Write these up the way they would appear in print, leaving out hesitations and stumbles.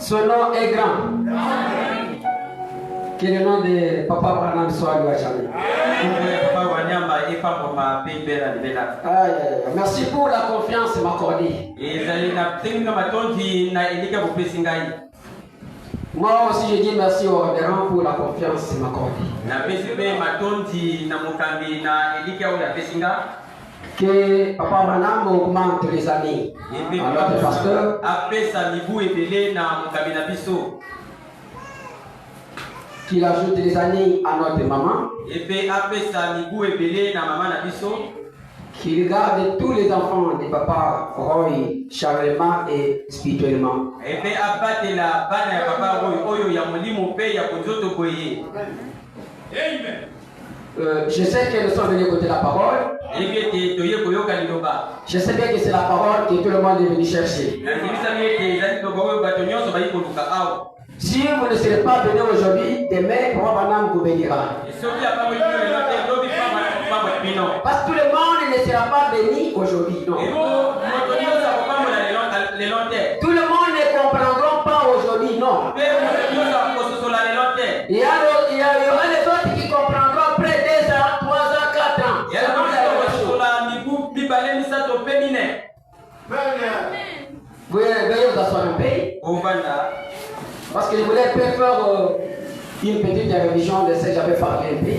Son nom est grand. Que le nom de Papa Branham soit loué à jamais. Merci pour la confiance m'accordée. Moi aussi je dis merci au révérend pour la confiance m'accordée. Que Papa Branham augmente les années à notre pasteur. Qu'il ajoute les années à notre maman. Qu'il garde tous les enfants de Papa Roy charnellement et spirituellement. Je sais que nous sommes venus écouter la parole. Je sais bien que c'est la parole que tout le monde est venu chercher. Si vous ne serez pas venu aujourd'hui, demain, Papa Branham vous bénira. Parce que tout le monde ne sera pas béni aujourd'hui. Non. Tout le monde ne comprendra pas aujourd'hui. Non. Il y aura les autres qui comprendront après 2 ans, 3 ans, 4 ans. Veuillez vous asseoir un peu. Parce que je voulais faire une petite révision de ce que j'avais parlé un peu.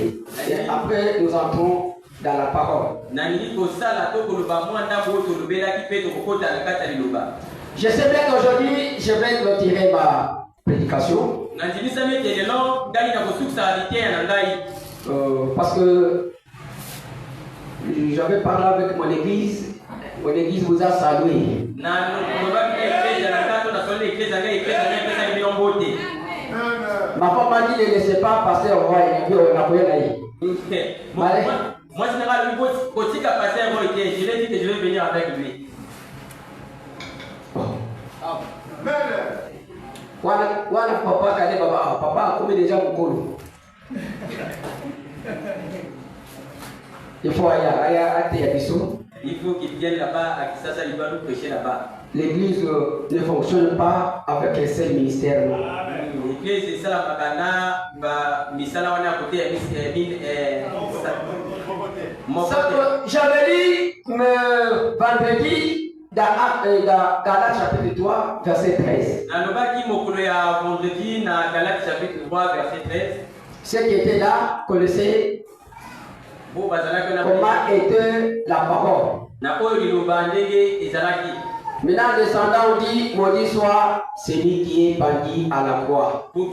Et après, nous entrons dans la parole. Je sais bien qu'aujourd'hui, je vais retirer ma prédication. Parce que j'avais parlé avec mon église. Mon église vous a salué. Ma femme m'a dit ne laissez pas passer au roi et puis on a pris moi, je l'ai dit que je vais venir avec lui. Papa a commis déjà mon col. Il faut aller à Théabiso. Il faut qu'il vienne là-bas, à Kisasa, il va nous prêcher là-bas. L'église ne fonctionne pas avec un seul ministère. L'église, c'est ça la Magana, Misala, on est à côté. J'avais lu vendredi dans Galates chapitre 3, verset 13. Vendredi dans Galates chapitre 3, verset 13. Ceux qui étaient là connaissaient comment était la parole. Maintenant, descendant, on dit, maudit soit celui qui est bandit à la croix. Même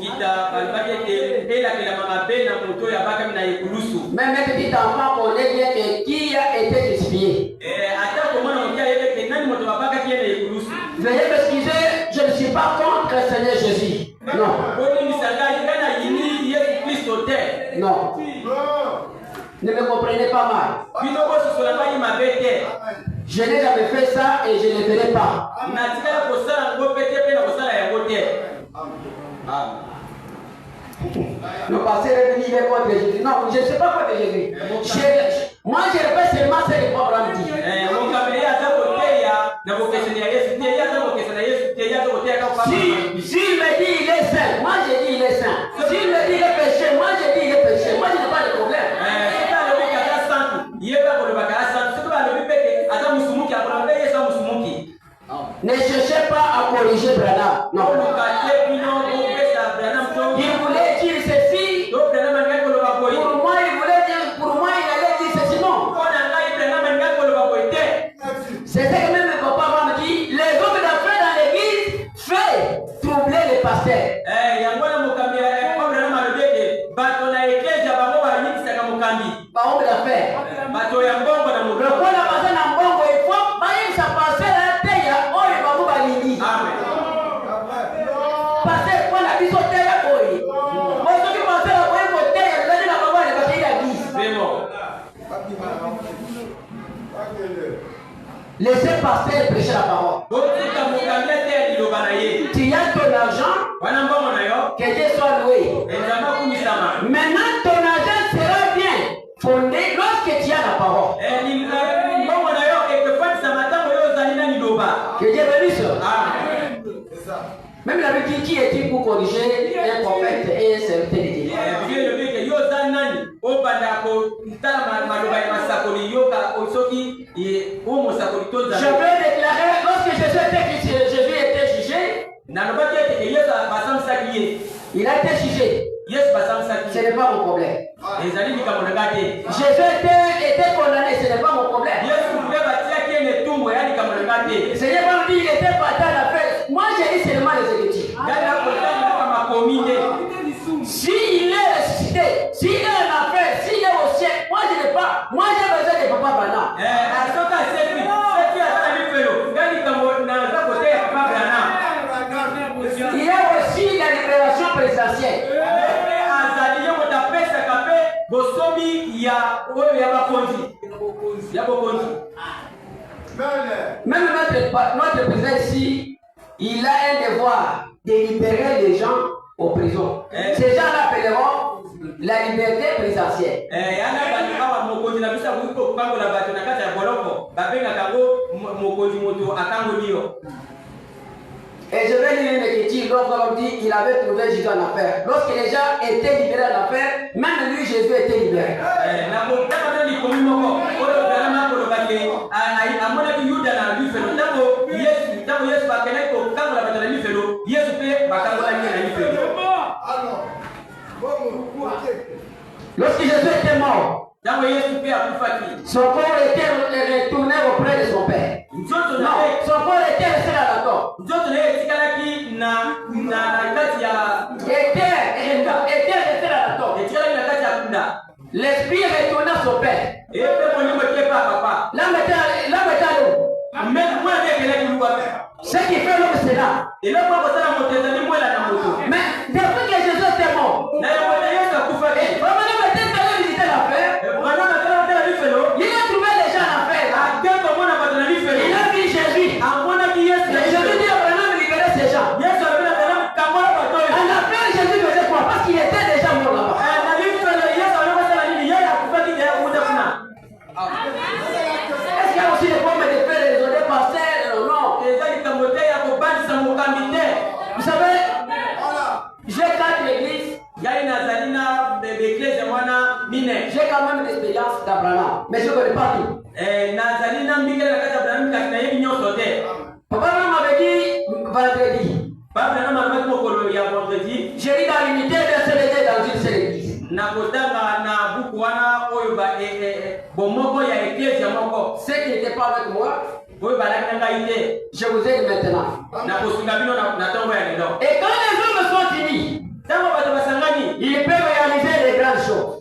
un petit enfant connaît bien que qui a été crucifié. Veuillez m'excuser, je ne suis pas contre le Seigneur Jésus. Non. Non. Ne me comprenez pas mal. Je n'ai jamais fait ça et je ne le ferai pas. Le passé est venu contre Jésus. Non, je ne sais pas contre Jésus. Moi, je répète seulement ce que le programme dit. S'il me dit il est saint, moi je dis il est saint. S'il me dit il est péché, moi je dis il est péché. Moi je n'ai pas de problème. Ne cherchez pas à corriger Branham. Non. Il voulait dire ceci. Pour moi, il allait dire ceci. Non. C'est ce que même le papa me dit. Les hommes d'affaires dans l'église fait troubler les pasteurs. Pas homme d'affaires. Le point de passer dans le bon, il faut pas ça passer là. Parce que quand la vie saute là, moi ce qui pensait la voie côté, elle a dit la maman elle va payer la vie. C'est bon. Laissez passer et prêcher la parole. Tu as ton argent, que Dieu soit loué. Maintenant ton argent sera bien fondé lorsque tu as la parole. Que Dieu bénisse. Même la Bible dit qui est-il pour corriger un prophète et un serviteur de Dieu. Je veux déclarer, lorsque Jésus était jugé, il a été jugé. Ce n'est pas mon problème. Jésus était condamné, ce n'est pas mon problème. Seigneur m'a dit, il était parti à la fête. Moi, j'ai dit seulement les Écritures. S'il est ressuscité, s'il est en enfer, s'il est au ciel, moi je n'ai pas. Moi j'ai besoin de Papa Branham. Il y a aussi la libération présidentielle. Même notre président ici, il a un devoir de libérer les gens aux prisons. Ces gens l'appelleront la liberté présidentielle. Et je vais lire une écriture, l'homme dit qu'il avait trouvé Jésus en affaire. Lorsque les gens étaient libérés en affaire, même lui, Jésus était libéré. Lorsque Jésus était mort, son corps était retourné auprès de son père. Non, son corps était resté dans la tombe. Était resté dans la tombe. L'esprit retourna à son père. L'âme était où? Ce qui fait l'homme, c'est là. Mais depuis que Jésus était mort, il a trouvé les gens en affaire. Il a vu Jésus. Jésus dit à Abraham de libérer ces gens. En affaire, Jésus faisait quoi? Parce qu'il était déjà mort là-bas. Est-ce qu'il y a aussi des formes de faire raisonner par terre? Non. Vous savez, j'ai 4 églises. J'ai quand même l'expérience d'Abraham, mais je ne connais pas tout. Papa m'avait dit vendredi. J'ai dit dans l'unité de CDD dans une seule église. Ceux qui n'étaient pas avec moi, je vous aide maintenant. Et quand les hommes sont unis, ils peuvent réaliser des grandes choses.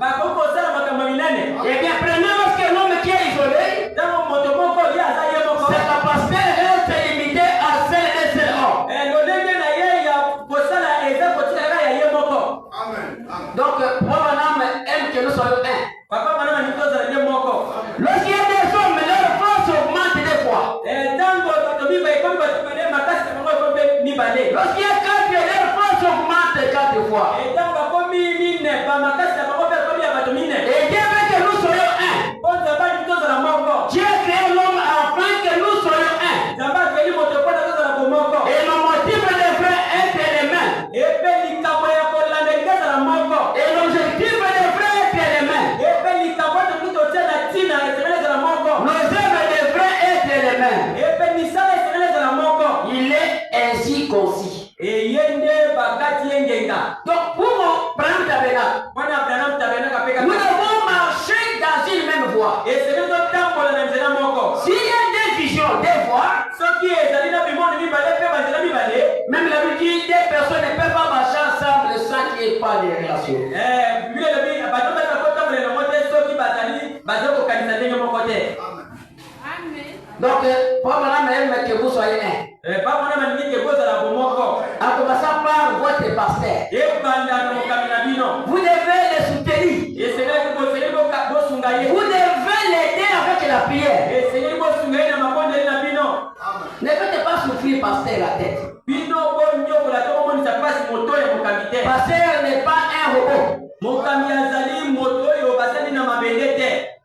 Et bien, prenez lorsque l'homme qui est isolé, sa capacité reste limitée à celle de seul homme. Donc, Papa Nam aime que nous soyons un. Lorsqu'il y a des hommes, leur force augmente des fois. Lorsqu'il y a 4, leur force augmente 4 fois. Et Dieu veut que nous soyons un. Dieu a créé l'homme afin que nous soyons un. Et le motif devrait être les mêmes. Et l'objectif devrait être les mêmes. Nos œuvres devraient être les mêmes. Il est ainsi concis. Donc pour prendre tabernacle, nous devons marcher dans une même voie. S'il y a des visions, des voies, même la Bible dit des personnes ne peuvent pas marcher ensemble sans qu'il n'y ait pas de relation. Donc, Papa aime que vous soyez un. En commençant par votre pasteur. Vous devez le soutenir. Vous devez l'aider avec la prière. Ne faites pas souffrir pasteur la tête. Pasteur n'est pas un robot.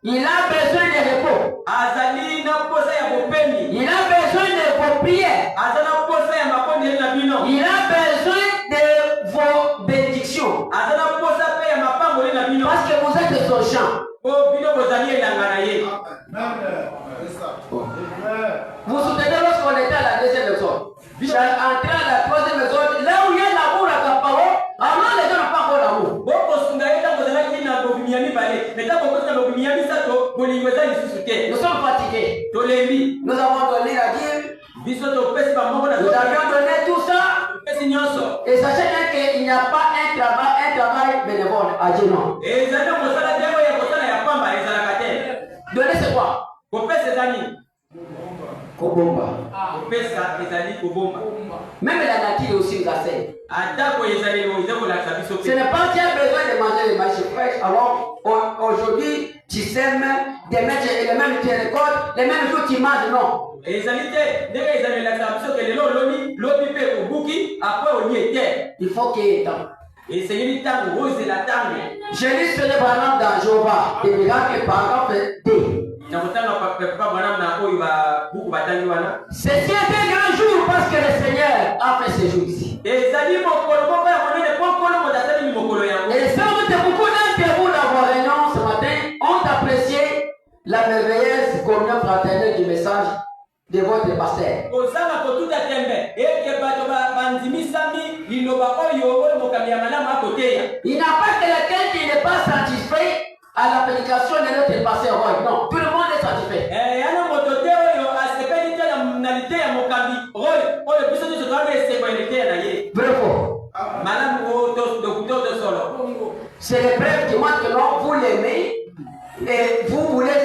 Il a besoin de repos. Il a besoin de vos prières. Il Il a besoin de vos bénédictions. Parce que vous êtes son champ. Vous vous souvenez lorsqu'on était à la deuxième maison. J'ai entré à la troisième maison. Là où il y a l'amour à ta parole, alors les gens n'ont pas encore l'amour. Nous sommes fatigués. Nous avons donné la dîme. Nous avions donné tout ça. Et sachez bien qu'il n'y a pas un travail bénévole à Dieu, non. Donner c'est quoi? Kobomba. Même la nature aussi nous enseigne. Ce n'est pas que tu as besoin de manger les mâches fraîches. Alors aujourd'hui tu sèmes des mèches et les mêmes tu récoltes, les mêmes jours tu manges, non. Il faut qu'il y ait temps. Jésus se lève par exemple dans Jéhovah, des miracles par exemple des. Ceci est un grand jour parce que le Seigneur a fait ce jour ici. Et sans doute beaucoup d'entre vous dans vos réunions ce matin ont apprécié la merveilleuse communion fraternelle du message de votre pasteur. Il n'y a pas quelqu'un qui n'est pas satisfait à la prédication de notre pasteur. Non, tout le monde est satisfait. Vrai faux. C'est le preuve qui montre que non, vous l'aimez et vous voulez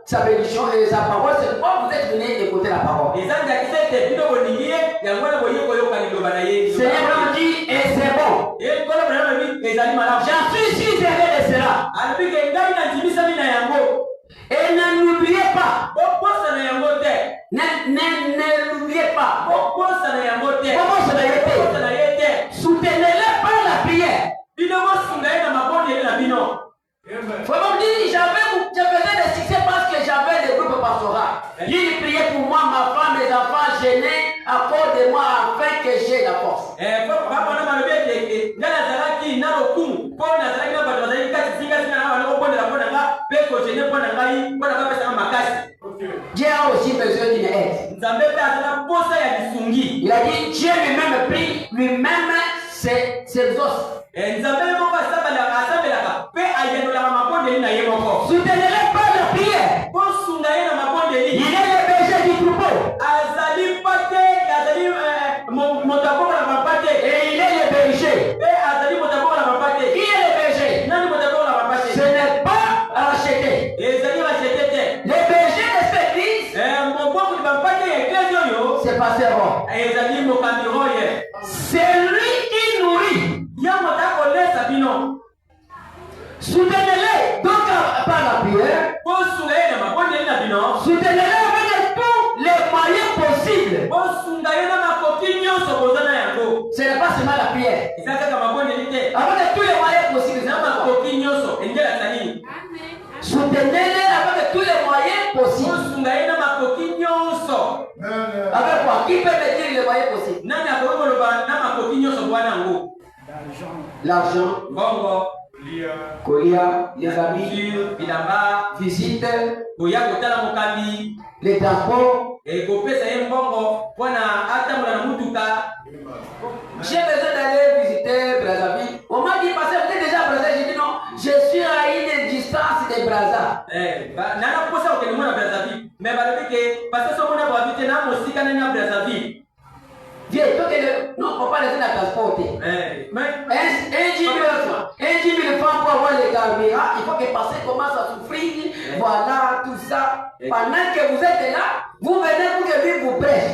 sa bénédiction et sa parole. C'est pourquoi vous êtes venu écouter la parole. Seigneur dit et c'est bon. J'en suis si heureux de cela. Et ne l'oubliez pas. Ne l'oubliez pas. Soutenez-le par la prière. Faut dire, je faisais des succès parce que j'avais des groupes pastoraux. Il priait pour moi, ma femme, mes enfants gênés à cause de moi afin que j'ai la force. Dieu a aussi besoin d'une aide. Il a dit, Dieu lui-même prie, lui-même ses os. Soutenez-le par la prière. Il est le berger du troupeau. Et il est le berger. Qui est le berger? Ce n'est pas racheté. Le berger de cette église, c'est pasteur Roy. C'est lui qui nourrit. Soutenez-le donc par la prière. Soutenez-le avec tous les moyens possibles. Ce n'est pas seulement la prière. Avec tous les moyens possibles. Soutenez-le avec tous les moyens possibles. Avec quoi? Qui peut me dire les moyens possibles? L'argent. Kolia, les amis, visite, les transports. J'ai besoin d'aller visiter Brazzaville. On m'a dit, parce que vous êtes déjà à Brazzaville. J'ai dit non, je suis à une distance de Brazzaville. Viens, toi non, on va laisser la transporter. Un 10 000 francs pour avoir les carburants, il faut que passer commence à souffrir. Voilà, tout ça. Pendant que vous êtes là, vous venez pour que lui vous prêche.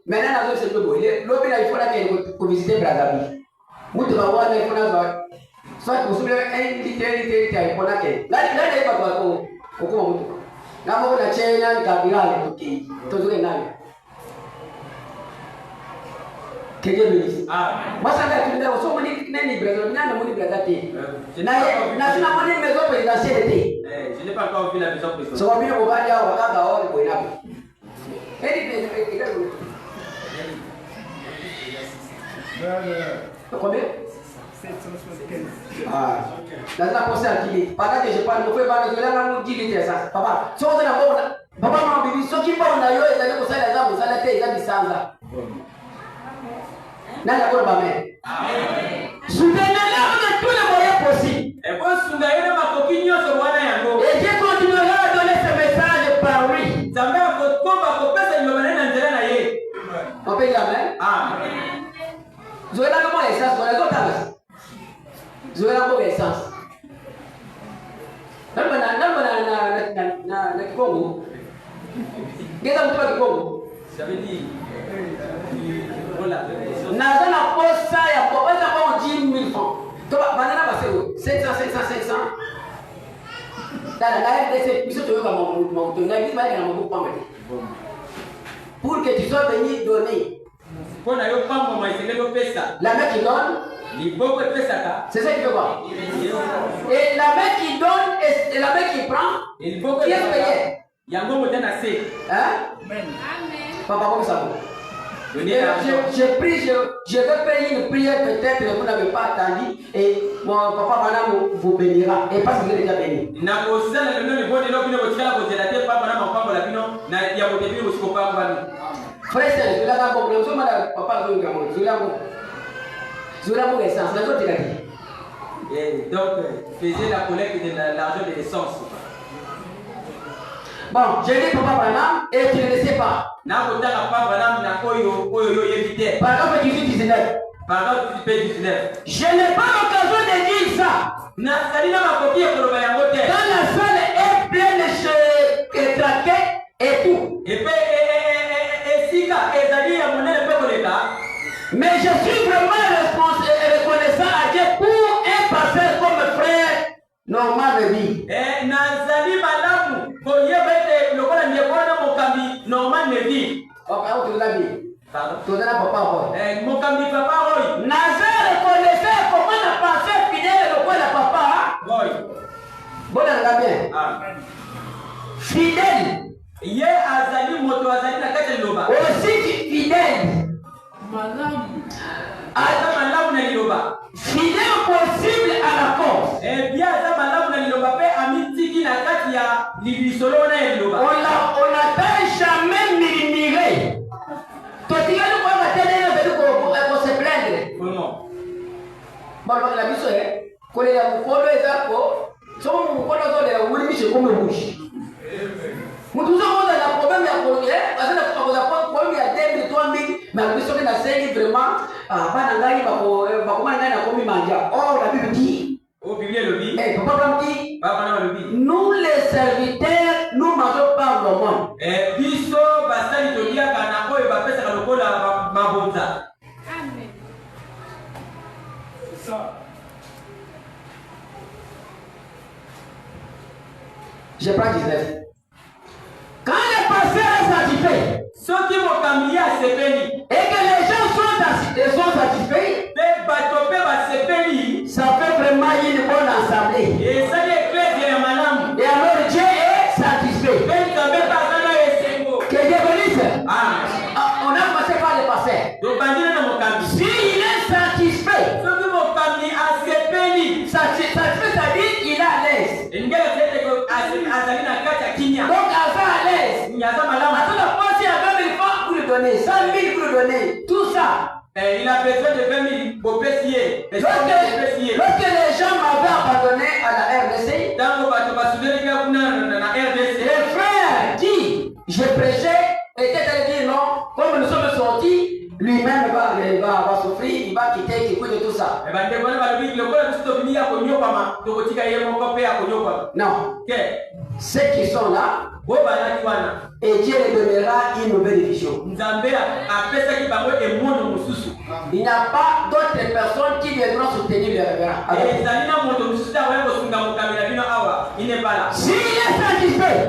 Maintenant, c'est le beau. L'autre, il faut que visiter Brazzaville. Vous devez avoir les fonds. Soit vous souvenez un litre, il faut là, il va voir comment vous. Là, vous avez un carburant, ok. Toujours un Que Dieu bénisse. Moi, ça va être une maison, on dit maison présidentielle. Je n'ai pas encore vu la maison présidentielle. Ça va bien au Valia, au Wakaka, au Boina. Combien? 775. Ah, dans la pensée à qui pendant que je parle, je fais pas de la dit ça. Papa, si on est là, papa m'a dit, ce qui parle d'ailleurs, ils allaient pour ça, les hommes, ça l'était, ils avaient dit ça. N'a d'accord, ma mère. Soutenez-la de tous les moyens possibles. Et Dieu continuera à donner ce message par lui. On peut dire amen. Vous avez comment l'essence, vous avez comment vous avez comment l'essence. Na Kikongo. Geza mtu wa Kikongo. Ça veut dire naza na posa ya koweza kwa 10 000 francs. Toba banana basero 500. Dala la RDC biso toyoka mon tonga biso ba na moko pamba. Pour que tu sois venu donner. Pour na yo pamba ma isengelo pesa. La main qui donne, c'est ça qu'il veut voir. Et la main qui donne et la main qui prend, qui est payé. Hein? Amen. Papa, comment ça va? Je prie, je vais payer une prière peut-être que vous n'avez pas attendu et mon papa madame vous bénira. Et parce que vous êtes déjà béni. Frère, je vais la comprendre. Je vais papa je vais la essence. Et donc, faisait la collecte de l'argent de l'essence. Bon, je dis papa Branham et tu ne le sais pas. Paragraphe 18-19. Je n'ai pas l'occasion de dire ça. Quand la salle est pleine de traquets et tout. Mais je suis vraiment reconnaissant à Dieu pour un pasteur comme frère Norman Levy. Norman Levy. Papa, tu l'as dit. Pardon? Tu l'as papa. Mon cambi papa, oui. Nazar reconnaissait comment la pasteur fidèle le point de papa. Oui. Bon, on l'a bien. Fidèle. Hier, Azali, moto Azali, na kati loba. Aussi fidèle. Fidèle possible à la cause. Eh bien, ça malamu na liloba pe amitiki na kati ya libisolo na liloba. On n'a jamais murmuré. Toi tu as le quoi matin pour se plaindre. Comment? Bon, la biso est qu'on est là pour coller les arbres. Son mkono zote ya ulimi comme bouche. Mtu zote na problème ya kuongea, parce que kwa sababu problème ya 2000 mais biso na sengi vraiment bana ngai bako manga na komi manja. Oh la Bible dit. Oh Bible le dit. Eh papa dit. Papa na le dit. Nous les serviteurs nous mangeons pas le monde. Eh biso basali tolia kana ko ba pesa ka lokola mabonza. Amen. C'est ça. Je prends 19. Quand les pasteurs sont satisfaits, ceux qui vont cambier à ce pays, et que les gens sont satisfaits, ça fait vraiment une bonne assemblée. Et ça et alors Dieu est satisfait. Que Dieu bénisse. On a commencé par les pasteurs. S'il est satisfait, satisfait, ça dit qu'il est à l'aise. Donc à l'aise. Attends, la poste, il y a 20 000 francs pour lui donner, 100 000 pour lui donner, tout ça. Il a besoin de 20 000 pour payer. Lorsque les gens m'avaient abandonné à la RDC, le frère dit, je prêchais, était allé dire non, comme nous sommes sortis, lui-même va souffrir, il va quitter, il écoute tout ça. Non. Ceux qui sont là, et Dieu les donnera une nouvelle vision. Il n'y a pas d'autres personnes qui viendront soutenir les révérends. S'il est satisfait,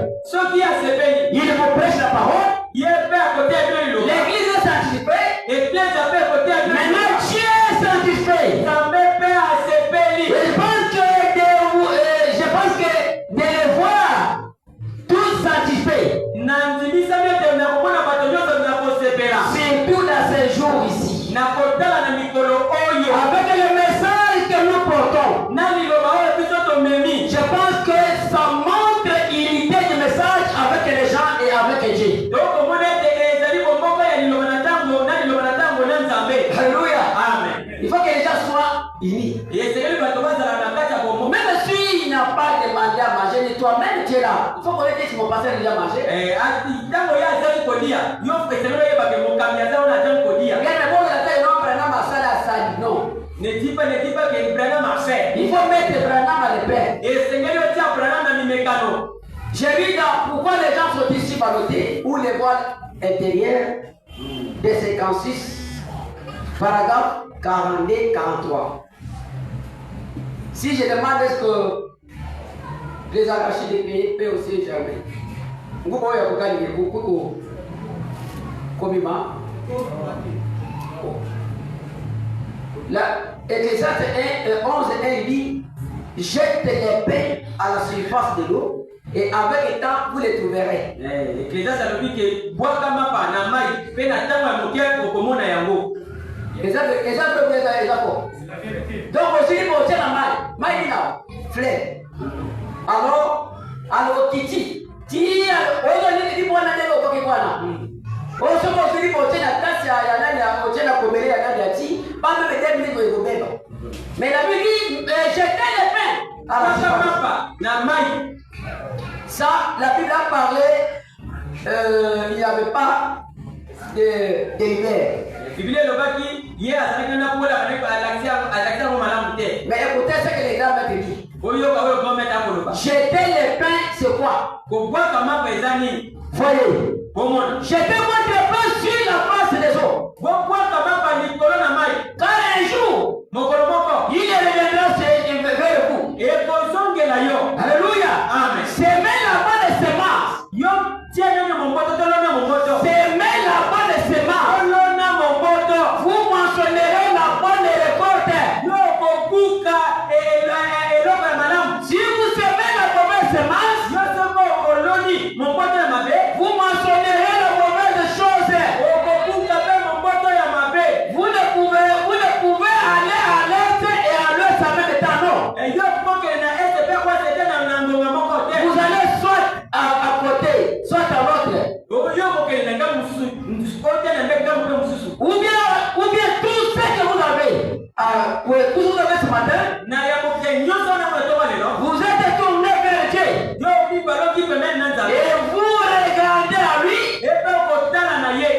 il vous prêche la parole. L'église est satisfaite. Maintenant, Dieu est satisfait. Et je pense que de les voir tous satisfaits, surtout dans ces jours ici, avec le message que nous portons, je pense que ça montre l'unité du message avec les gens et avec Dieu. Alléluia. Amen. Il faut que les gens soient unis. Même si il n'a pas demandé à manger, ni toi-même tu es là. Il faut qu'on ait dit si mon pasteur déjà mangé. Regarde, mais bon, la taille, non, prenant ma salle à salle. Non. Ne dis pas que Branham marchait. Il faut mettre Branham à l'épée. Et Seigneur, tu as Branham à mécano. J'ai vu dans pourquoi les gens sont ici ballottés ou les voiles intérieures de 56, paragraphe 42-43. Si je demande est-ce que les arrachés des pays peuvent aussi jamais. Vous pouvez regarder beaucoup communément. Là, Ecclésiaste 11:1 dit jette les pains à la surface de l'eau et avec le temps vous les trouverez. Ecclésiaste a dit que bois comme pas na mai pe na tanga mokia ko komona yango. Donc aussi pour tirer la maille là fleur. Alors Kiti ti ozo ni di bwana leo kwa kibwana. Ozo mo siri pour tirer la tasse ya nani ya tirer la komele ya nani ya ti pas même des minutes de gobeba. Mais la Bible dit jeter les pains à la surface na mai. Ça la Bible a parlé il n'y avait pas de l'hiver. Bible lobaki ye azalaki na kola alakisa ko malamu te. Mais écoutez ce que les gars m'ont dit. Oyo ka oyo comment ta koloba. Jeter les pains c'est quoi? Ko bwa kama pezani. Voyez. Comment? Jeter votre pain sur la face des eaux. Bo bwa kama pa likolo na mai. Car un jour mokolo moko il reviendra vers vous. Et kozongela yo. Alléluia. Amen. Semez la bonne semence. Yo tiens mon moto tolona mon moto. Semez la bonne semence. Tolona mon moto. Vous mentionnerez la bonne récolte. Yo kokuka eloko ya malamu. Si vous semez la mauvaise semence, yo soko oloni mon moto ya mabe. Vous mentionnerez la mauvaise chose. Okokuka pe mon moto ya mabe. Vous ne pouvez aller à l'est et à l'ouest en même temps, non. Et yo poke na est pe kwa tete na ngonga moko te. Vous allez soit à côté, soit à l'autre. Yo poke na ngamu mususu. Côté na ngamu mususu. Ou bien tout ce que vous avez. Tout ce que vous avez ce matin. Na ya poke nyoso na moto wale no. Vous êtes tourné vers Dieu. Yo bi balo ki pe men nanza. Et vous regardez à lui. Et pe ko tala na ye.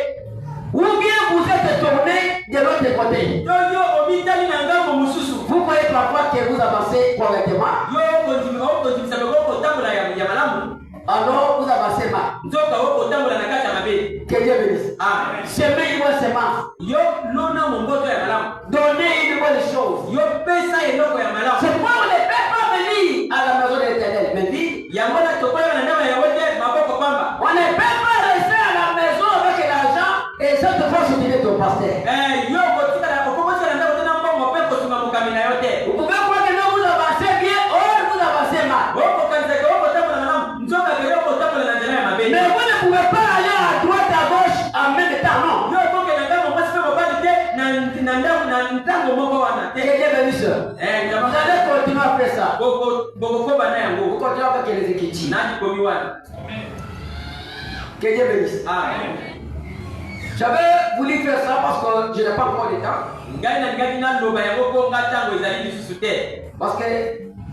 Ou bien vous êtes tourné de l'autre côté. Yo omitali na ngamu mususu. Vous croyez parfois que vous avancez correctement. Yo continue ça ko tambola ya malamu. Alors vous avancez mal. Nzoka ko tambola na kati ya mabe. Que Dieu bénisse. Amen. Semez une bonne semence. Yo lona mongoto ya malamu. Donnez une bonne chose. Yo pesa eloko ya malamu. C'est pourquoi on ne peut pas venir à la maison de l'Éternel. Mais dit, yamona tokoya na ndama ya wote maboko pamba. on ne peut pas rester à la maison avec l'argent et cette fois soutenir ton pasteur. Yo kotika na kokomocha na ndako tena mbongo pe kosunga mukamina yote. Vous pouvez croire que non, vous avancez bien ou vous avancez mal. Woko kanisa ko woko tambola na malamu. Nzoka ke yo ko tambola na ndela ya mabe. Mais vous ne pouvez pas aller à droite, à gauche en même temps, non. Yo koke na ndamo mwasi pe mobali te na ntango moko wana te. Que Dieu bénisse. Vous allez continuer à faire ça. Boko koba na yango. Vous continuez avec les Écritures. Nani komi wana. Que Dieu bénisse. Amen. J'avais voulu faire ça parce que je n'ai pas encore de temps. Ngai na ngai na loba yango ko ngatango ezali lisusu te. Parce que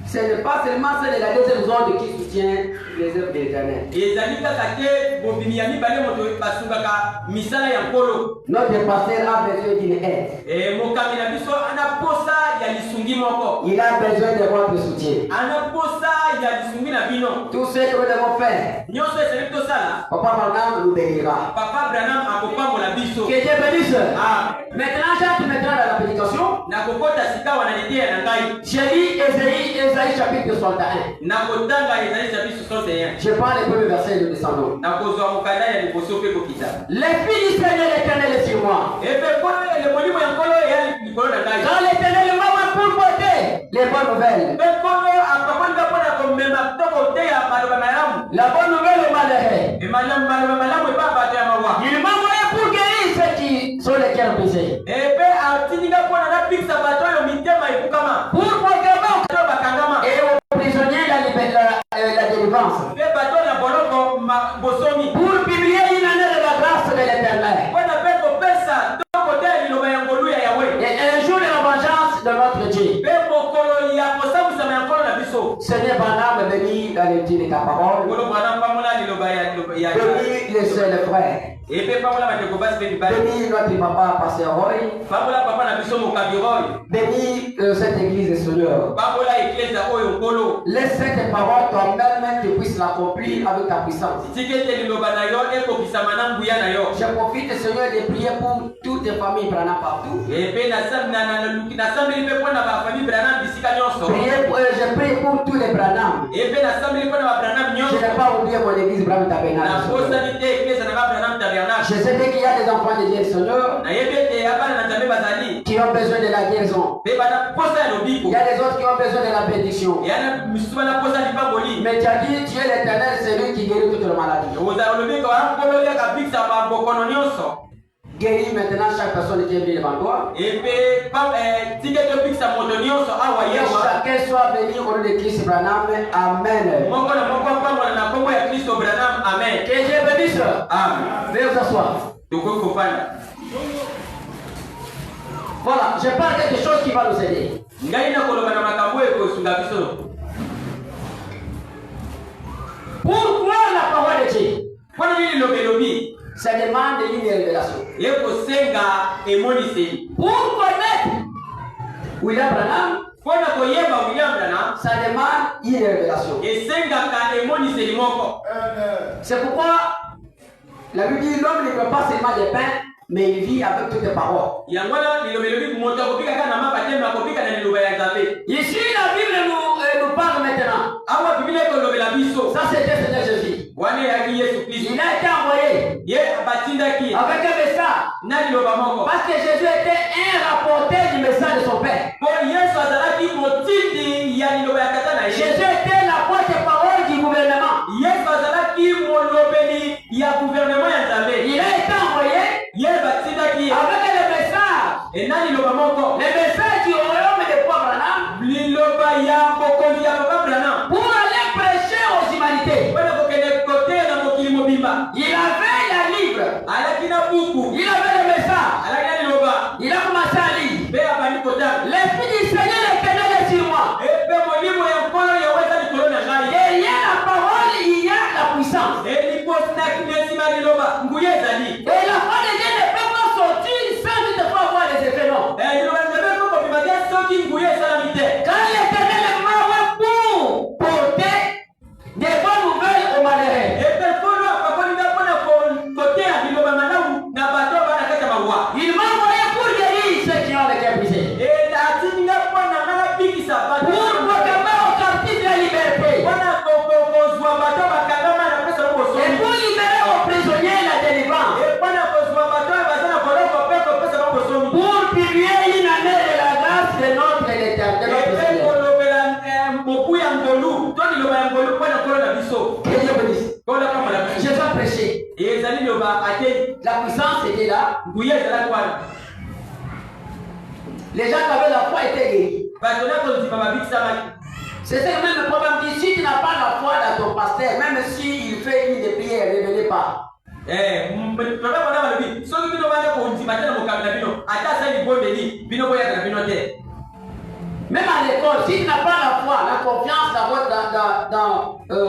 ce n'est pas seulement celle de la deuxième zone qui soutient les œuvres de l'Éternel. Ezali kaka te bobimi ya mibale moto basungaka misala ya nkolo. Notre pasteur a besoin d'une aide. Mokami na biso ana posa ya lisungi moko. Il a besoin de votre soutien. Ana posa ya lisungi na bino. Tout ce que nous devons faire, Nyonso ezali tosala. Papa Branham nous bénira. Papa Branham akopambola biso. Que Dieu bénisse. Ah. Maintenant, j'entre maintenant dans la prédication. Nakokota sika wananitia na ngai. J'ai lu Ésaïe chapitre 61. Nakotanga Ésaïe chapitre 61. Je prends les premiers versets et nous descendons. Nakozwa mukanda ya liboso pe kokita. L'esprit du Seigneur l'Éternel est sur moi. Epe kono le molimo ya nkolo ya likolo na ngai. Quand l'Éternel m'a pour porter les bonnes nouvelles. Pe kono akakonda pona komema toko te ya maloba malamu. La bonne nouvelle au malheureux. E malamu malamu e papa te mawa. Il m'a envoyé pour guérir ceux qui sont les cœurs brisés. Epe atininga pona na pizza bato yo mitema ikukama. Pour proclamer to bakangama. et aux prisonniers la délivrance. Pe bato na boloko bosomi. Pour publier une année de la grâce de l'Éternel. Pona pe ko pesa toko te liloba ya ngolu ya Yahweh. Et un jour de la vengeance de notre Dieu. Pe mokolo ya kosabusa ya nkolo na biso. Seigneur Branham bénit la lecture de ta parole. Ngolo Branham pamola liloba ya. Bénis les sœurs et les frères. Epe pamola bateko basi pe bibali. Bénis notre papa, Pasteur Roy. Pamola papa na biso mokabiroy. Bénis cette église, Seigneur. Pamola église oyo nkolo. Laisse cette parole toi-même tu puisses l'accomplir avec ta puissance. Tikete liloba na yo ekokisama na nguya na yo. Je profite, Seigneur, de prier pour toutes les familles Branham partout. Epe na sambeli pe pona ba famille Branham bisika nyonso. Je prie pour tous les Branham. Epe na sambeli pona ba Branham Je nyonso. n'ai pas oublié mon église Branham Na Tabernacle. posa ni te église na ba Branham tabernacle. Je sais qu'il y a des enfants de Dieu, Seigneur, Na yebete abana na tambe bazali. qui ont besoin de la guérison. Pe bana posa ya Il lobiko. y a des autres qui ont besoin de la bénédiction. Yana misuba na posa lipangoli. Mais tu as dit, tu es l'Éternel, c'est lui qui guérit toutes les maladies. Oza lobiko wa nkolo ya kabisa ba bokono nyonso. Guéris maintenant chaque personne qui est venue devant toi. Epe tikete pizza moto nyonso awa Que yewa. chacun soit béni au nom de Christ Branham. Amen. Moko na moko pamola na kombo ya Kristo Branham. Amen. Que Dieu bénisse. Amen. Veuillez vous asseoir. Toko kopanda. Voilà, je parle de quelque chose qui va nous aider. Ngai na koloba na makambo ekosunga biso. Pourquoi la parole de Dieu? Pona nini lobelobi? Ça demande une révélation. Eko senga emoniseli. Pour connaître William Branham, Pona koyeba William Branham, ça demande une révélation. esenga ka emoniseli moko. C'est pourquoi la Bible dit l'homme ne peut pas seulement de pain, mais il vit avec toutes les paroles. Yangwana lilobelobi moto akopika kana mapatema akopika na liloba ya Nzambe. Ici, la Bible nous parle maintenant. Awa Biblia kolobela biso. Ça, c'était Seigneur Jésus. Wane yaki Yesu Kristo. Il a été envoyé Ye batindaki avec un message. na liloba moko. Parce que Jésus était un rapporteur du message de son Père. Po Yesu azalaki motindi ya liloba ya tata na ye. Jésus était la porte-parole du gouvernement. Yesu azalaki molobeli ya gouvernement ya Nzambe. Il a été envoyé Ye batindaki avec le message. et na liloba moko. Le message du royaume de Paul Branham Liloba ya bokonzi ya Papa Branham. pour aller prêcher aux humanités. Wana kokende kote na mokili mobimba. Il avait la livre. Alaki na buku. Il avait le message. Alaki na liloba. Il a commencé à lire. Pe abandi kotanga. L'Esprit du Seigneur l'Éternel est sur moi. Epe molimo ya nkolo ya weza likolo na ngai. Derrière la parole, il y a la puissance. Eliposi na kinesima liloba. Nguye ezali. Et la foi de Dieu ne peut pas sortir sans toutefois voir les effets, non. Liloba nzambe koko bimadia soki nguye esalami te. Quand l'Éternel m'a pour porter des bonnes nouvelles aux malheureux. Epe nkolo apakolinga mpona koteya liloba malamu na bato bana kati ya mawa. Il m'a envoyé pour guérir ceux qui ont les cœurs brisés. Atininga mpona ngana bikisa bato. Pour proclamer aux captifs la liberté. Mpona kozwa bato bakangama na pesa Et bokosomi. pour libérer aux prisonniers la délivrance. Mpona kozwa bato baza na boloko mpe kopesa bakosomi. Pour publier une année de la grâce de notre Éternel. Epe kolobela mobu ya ngolu to liloba ya ngolu mpona nkolo na biso. Que Dieu bénisse. Nkolo akamala Je biso. vais prêcher. Ezali liloba akei. La puissance était là. Nguye ezalaki wana. Les gens qui avaient la foi étaient guéris. Bato na kondima babikisamaki. C'est le même problème qui si tu n'as pas la foi dans ton pasteur, même s'il fait une des prières, ne venez pas. Papa wana balobi soki bino bana kondima te na mokambi na bino ata asali bondeli bino boyaka na bino te. Même à l'école, si tu n'as pas la foi, la confiance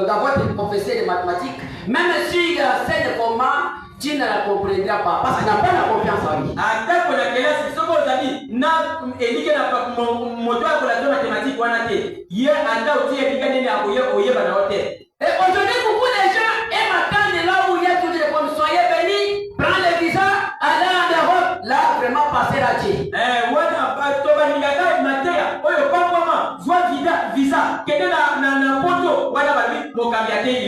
dans votre professeur de mathématiques, même s'il enseigne comment, tu ne la comprendras pas. Parce qu'il n'a pas la confiance en lui. Ata kona kelasi soko ozali na elike na moto ya kolata mathématique wana te. Ye ata otie elika nini akoyeba na yo te. Et aujourd'hui, beaucoup de gens aiment attendre là où il y a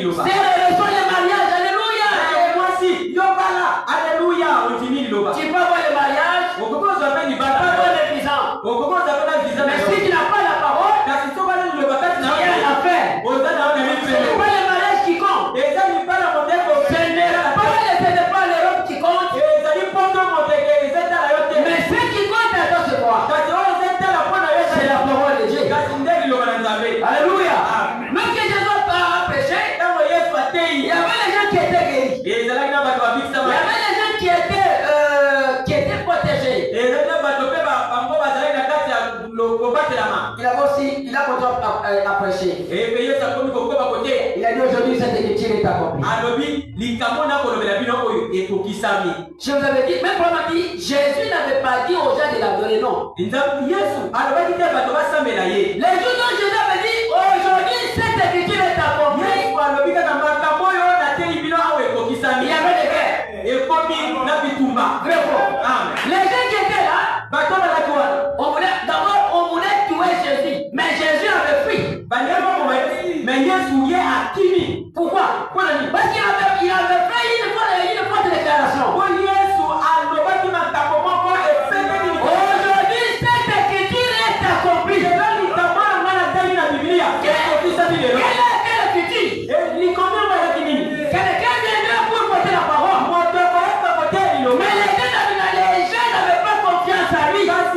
liloba. C'est la raison du mariage. Alléluia. Moi si, yo bala. Alléluia. On dit liloba. Tu peux voir le mariage. On commence à faire du Tu peux voir le visa. on commence à faire du visa. Mais si tu n'as pas la parole, Car si tu vas dans le bataille, tu il y a une affaire. on va dans le Ce n'est pas le mariage qui compte. et ça il parle mon Dieu. Ce n'est pas l'Europe qui compte. Et ça il prend mon Dieu, et ça dans la yote. Mais ce qui compte, c'est quoi? C'est la parole de Dieu. Alléluia. Même que Jésus a prêché, il y avait les gens qui étaient guéris. Il y avait les gens qui étaient protégés. Il a continué à prêcher. Il a dit aujourd'hui cette écriture est accomplie. Je vous avais dit, même Paul m'a dit, Jésus n'avait pas dit aux gens de l'adorer, non. Les jours dont Jésus avait dit, aujourd'hui cette écriture est accomplie. Il y avait des guerres. Les gens qui étaient là, on voulait tuer Jésus. Mais Jésus avait fui. Pourquoi? Parce qu'il avait fait une forte déclaration. Aujourd'hui, cette écriture est accomplie. Quelle écriture? Quelqu'un viendra pour porter la parole. Mais les gens n'avaient pas confiance à lui. Parce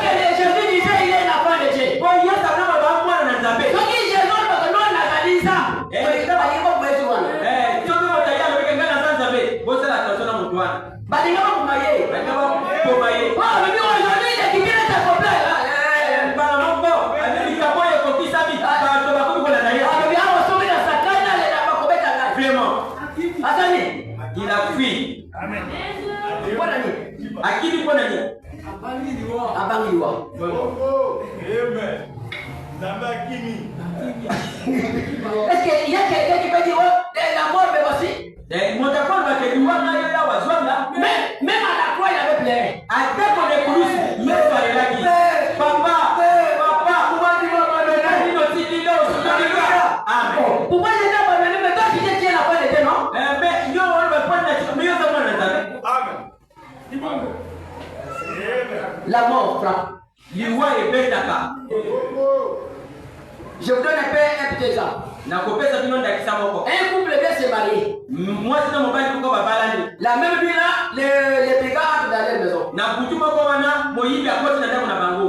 que Jésus disait il est la fin de Dieu. Donc Jésus non nazaliza. Aujourd'hui l'écriture est accomplie. Il a fui. Amen. Akili kwa nani? Abangiliwa. Amen. Est-ce qu'il y a quelqu'un qui peut dire la mort mais aussi? Même à la croix il avait pleuré. Pourquoi j'ai abandonné? Mais toi tu tiens la fin de Dieu, non? La mort frappe. Je vous donne un petit exemple. Un couple vient se marier. La même nuit là, les brigands entrent dans leur maison.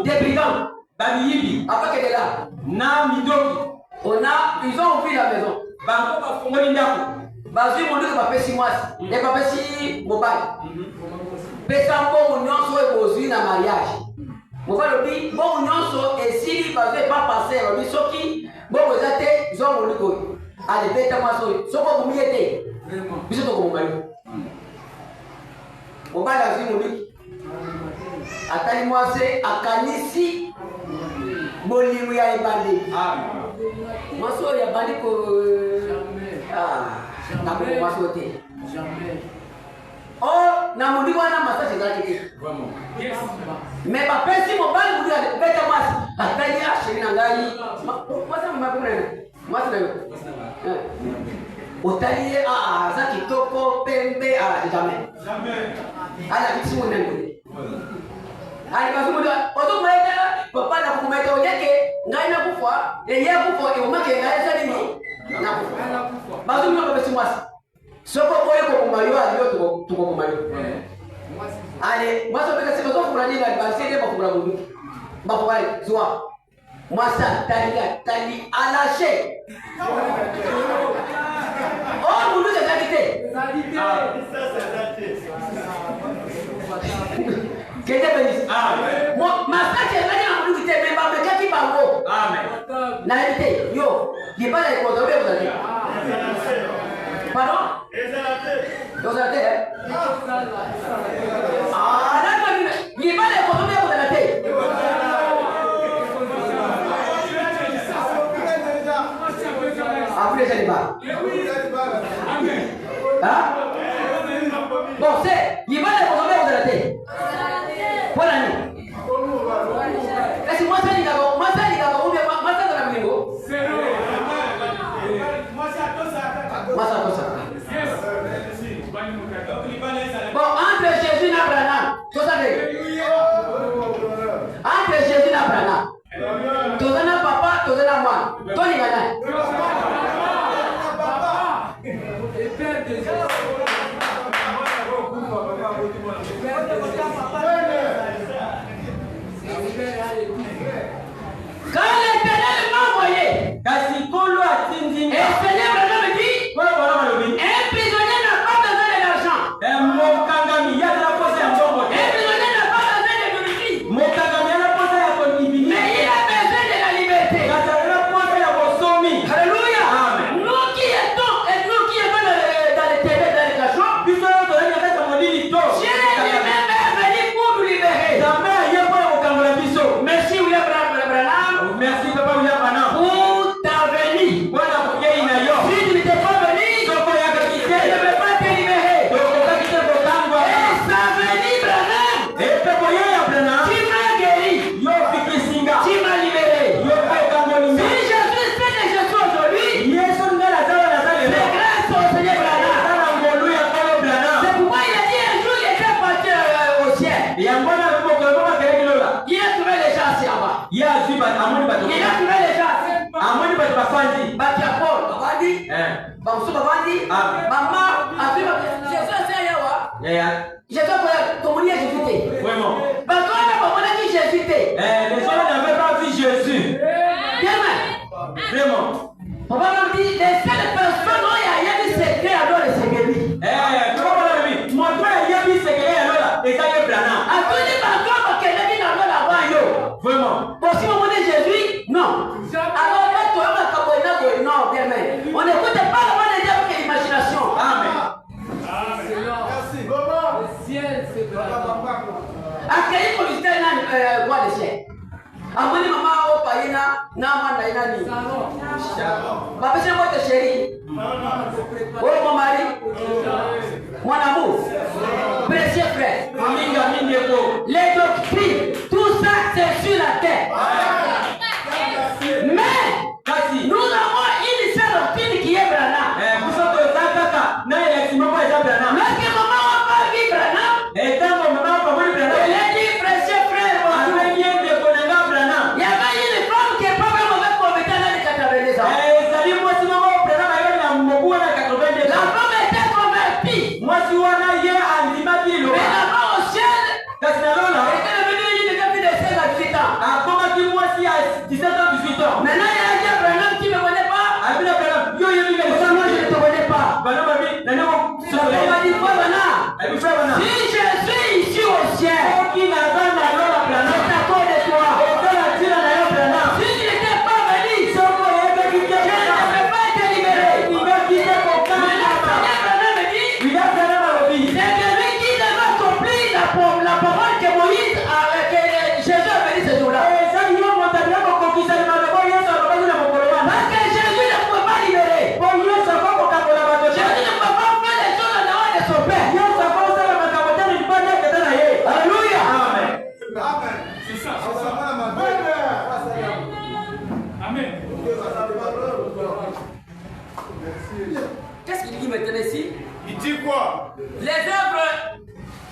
Des brigands. Après qu'elle est là, ils ont ouvert la maison. Bazui mon Dieu va faire 6 mois. Et va faire 6 mobile. Pesant bon union soit posé dans mariage. Mon frère le dit bon union soit et si parce que pas passé le dit ce qui bon vous êtes ils ont voulu go. Allez bête moi so ko vous miete. Biso to ko mobile. Mobile azui mon dit. Atali moi c'est akanisi bolimu ya ibande. Moi so ya bandi ko na ko moi so te. Jamais. Oh, na mundi wana massage zake. Yes. Mais pas pensi mobile mundi beta mas. Atali ashiri na ngai. Masa mabuna. Masa leo. Otali za kitoko pembe jamais. Jamais. Ala kitu mwenendo. Ali bazu mundi oto mweta papa na kumeta onyeke ngai na kufa. Yeye kufa e umake ngai sali ni. Na kufa. Bazu mundi besi mwasi. Soko boye ko kumayo aliyo tuko kumayo. Ale, mwaso peka sima soko kurani na basede ba kura mundu. Ba kwai zwa. Mwasa tali alashe. Oh mundu za kite. Kete benis. Amen. Masa chengani na mundu kite memba mekaki bango. Amen. Na ite yo, kibala iko dobe uzali. Pardon? Vous avez ah, d'accord, il va les photos de la tête. Ah, vous les allez pas. Hein? Bon, c'est, il va les photos de la tête. Voilà, nous. Est-ce que moi, ça, il y a un peu de la mingo? Bon, entre Jésus et Abraham, tout ça fait. Entre Jésus et Abraham, tout ça n'a papa, tout ça n'a moi. Toi, il gagne. Quand l'Éternel m'a envoyé, et Seigneur me dit, un prisonnier n'a pas besoin de l'argent. Un prisonnier n'a pas besoin de nourriture. Mais il a besoin de la liberté. Alléluia. Nous qui étons dans les ténèbres, dans les cachots, Dieu lui-même est venu pour nous libérer. Merci William Branham. Merci Papa William Branham. Pour ta venue. Si tu n'étais pas venu, je ne vais pas te libérer. Et sa venue, Branham, tu m'as guéri. Tu m'as libéré. Si Jésus fait des choses aujourd'hui, c'est grâce au Seigneur Branham. C'est pourquoi il a dit un jour il était parti au ciel. Il a trouvé les gens assis en bas. Il a trouvé les gens assis. Paul, Babandi, Bamsou Babandi, Maman, Jésus a fait Yawa. Jésus a communié Jésus. Vraiment. Parce qu'on a dit Jésus. Les gens n'avaient pas vu Jésus. Vraiment. Papa m'a dit, les seules personnes où il y a rien de secret alors les secrets. Mon frère, il y a mis secret alors et ça y est Branham. A tout dit, par contre, quelqu'un qui n'a pas la voix. Vraiment. Bon, si on dit Jésus, non. Alors là, toi, non, bien, mais on n'écoute pas la voix de Dieu avec l'imagination. Amen. Merci. Le ciel, c'est Accueillir pour visiter la voix de ciel. Amani maman au païna, n'a ni. Papa, c'est votre chérie. Oh, mon mari. Mon amour. Précieux frère. Les doctrines, tout ça, c'est sur la terre. Mais, nous avons une seule doctrine qui est Branham. Lorsque maman n'a pas vu Branham, elle a dit, précieux frère, il y avait une femme qui n'est pas vraiment convertie dans les 82 ans. La femme était convertie. Mais là-bas au ciel, elle était devenue une fille de 16 à 18 ans. Maintenant, il a dit à Branham, tu ne me connais pas? Moi, je ne te connais pas. Il m'a dit, Branham, si je suis ici au ciel, c'est à cause de toi. Si tu n'étais pas venu, je ne peux pas te libérer. Maintenant, Branham me dit, c'est celui qui devait accomplir la parole que Moïse que Jésus a dit ce jour-là. Parce que Jésus ne pouvait pas libérer. Jésus ne peut pas faire les choses en dehors de son Père. Alléluia. Amen. C'est ça. Amen. Qu'est-ce qu'il dit maintenant ici? Il dit quoi? Les œuvres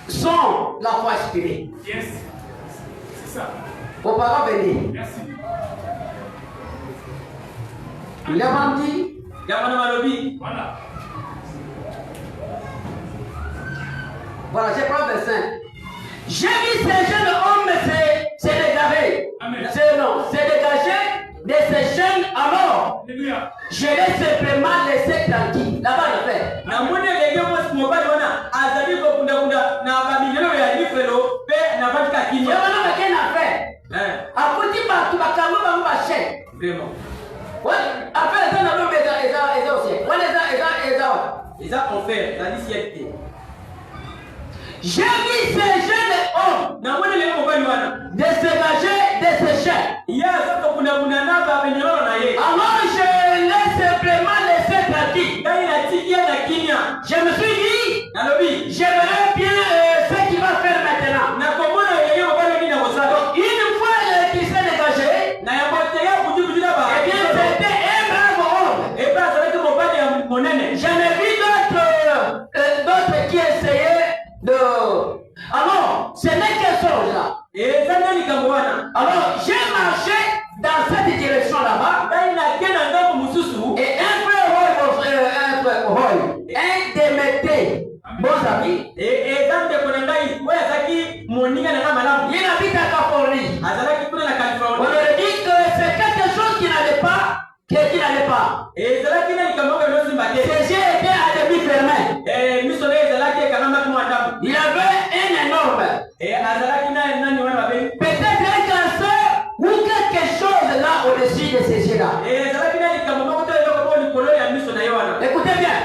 sont la foi inspirée. Yes. C'est ça. Vos parents venez. Merci. Il a dit, Voilà. voilà, j'ai pas 25. J'ai vu ces jeunes hommes se dégager. Amen. Se dégager de ces jeunes alors. Alléluia. Je l'ai simplement laissé tranquille. Là-bas, il fait. Il y a un homme qui a fait. À côté de tout, ma Vraiment. ouais, après, les gens ont aussi. Ouais, Ils ont fait la disciplité. j'ai vu ces jeunes hommes de se dégager de ces chaînes. Alors, je l'ai simplement laissé tranquille. Je me suis dit, j'aimerais bien ce qu'il va faire maintenant. Donc, une fois qu'il s'est dégagé, eh bien, c'était un brave homme. Je ne un de mes bons amis. Et dans des Konangai, ouais, Zaki, mon nigga n'a pas malade. Il habite à Californie. À Zaki, pour la On Californie. leur dit que c'est quelque chose qui n'allait pas. Qui n'allait pas. Et Zaki n'a pas de l'eau sympathique. Ses yeux étaient à demi fermés. Et Missouri, Zaki est quand même à moi. Il avait un énorme. Et à Zaki n'a pas de Peut-être un cancer ou quelque chose là au-dessus de ces yeux-là. et Zaki n'a pas de Écoutez bien.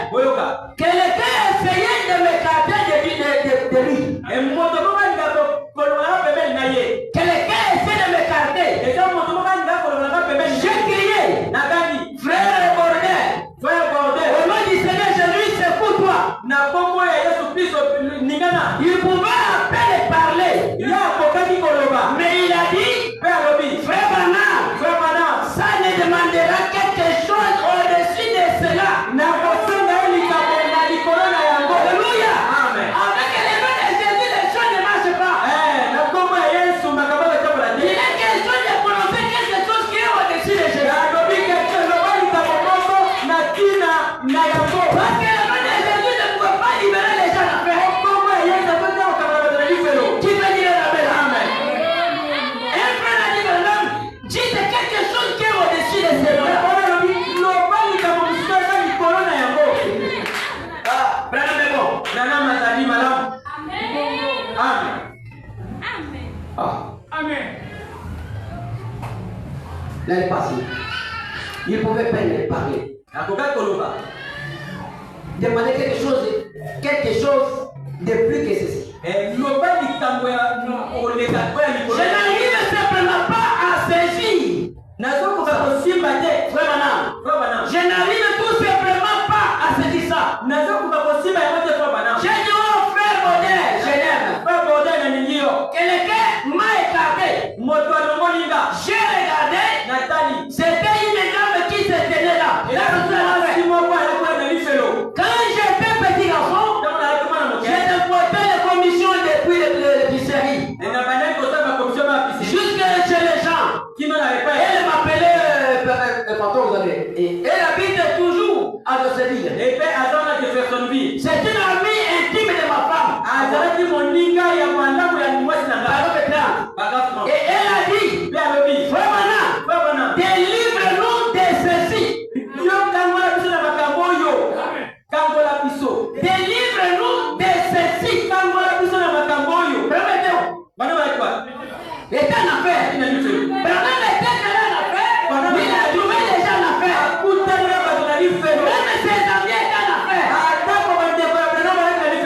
Quelqu'un essayait de m'écarter de lui. Quelqu'un essaie de m'écarter. J'ai crié. Frère Bordel. Au nom du Seigneur Jésus, c'est pour toi. Il pouvait à peine parler. Mais il a dit, frère Branham, ça ne demandera quelque chose au-dessus de cela. Alléluia. Amen. Avec les mains de Jésus, les choses ne marchent pas. Il est question de prononcer quelque chose qui est au-dessus de Jésus. Parce que les mains de Jésus ne peuvent pas libérer les gens d'affaires. Qui veut dire Amen? Un frère a dit Branham, dites quelque chose qui est au-dessus de cela. Branham est bon. Amen. L'année passée, il pouvait peine parler. Demander quelque chose de plus que ceci. Je n'arrive simplement pas à saisir. Frère Branham, je n'arrive tout simplement pas à saisir ça. J'ai dit au frère Bordel, je l'aime. Quelqu'un m'a écarté. J'ai regardé, c'était une dame qui se tenait là. Quand j'étais petit garçon, j'ai porté les commissions depuis l'épicerie. Jusque chez les gens. Elle m'appelait Phantom, vous savez. Et elle habite toujours à Jocelyn. C'est une amie intime de ma femme. Et elle a dit, frère Branham, délivre-nous de ceci. Délivre-nous de ceci. Permettez-moi. Il était en affaire. Branham était en affaire. Il a trouvé les gens en affaire. Même ses amis étaient en affaire.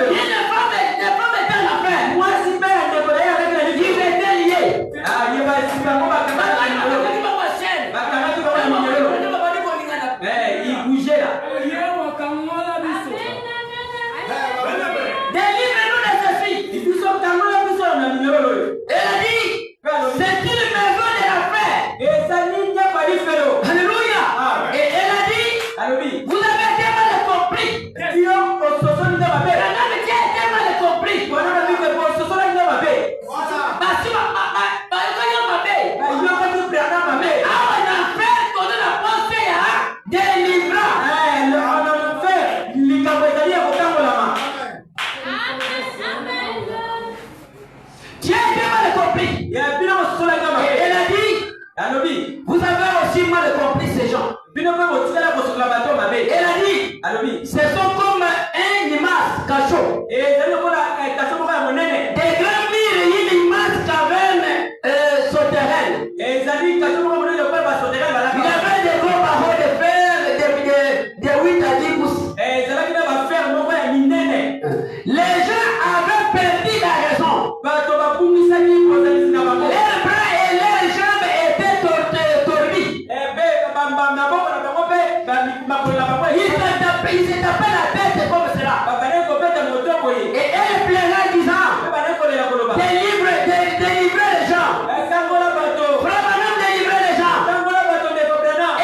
Une femme était en affaire. Ils étaient liés. Il bougeait là. Délivre-nous de ceci. Elle a dit, c'est une maison de l'affaire. Alléluia. Et elle a dit, vous avez été mal compris. Branham été mal compris. Parce que tu as été mal compris. Et elle a dit, vous avez aussi mal compris ces gens. Elle a dit, ce sont comme un immense cachot. Des grands murs, une immense caverne souterraine. Il y avait des gros barreaux de fer de 8 à 10 pouces. Les gens avaient perdu la raison. Leurs bras et leurs jambes étaient tordus. Ils se tapaient la tête comme cela. Et elle plairait en disant, délivre les gens. Frère Branham, délivrer les gens.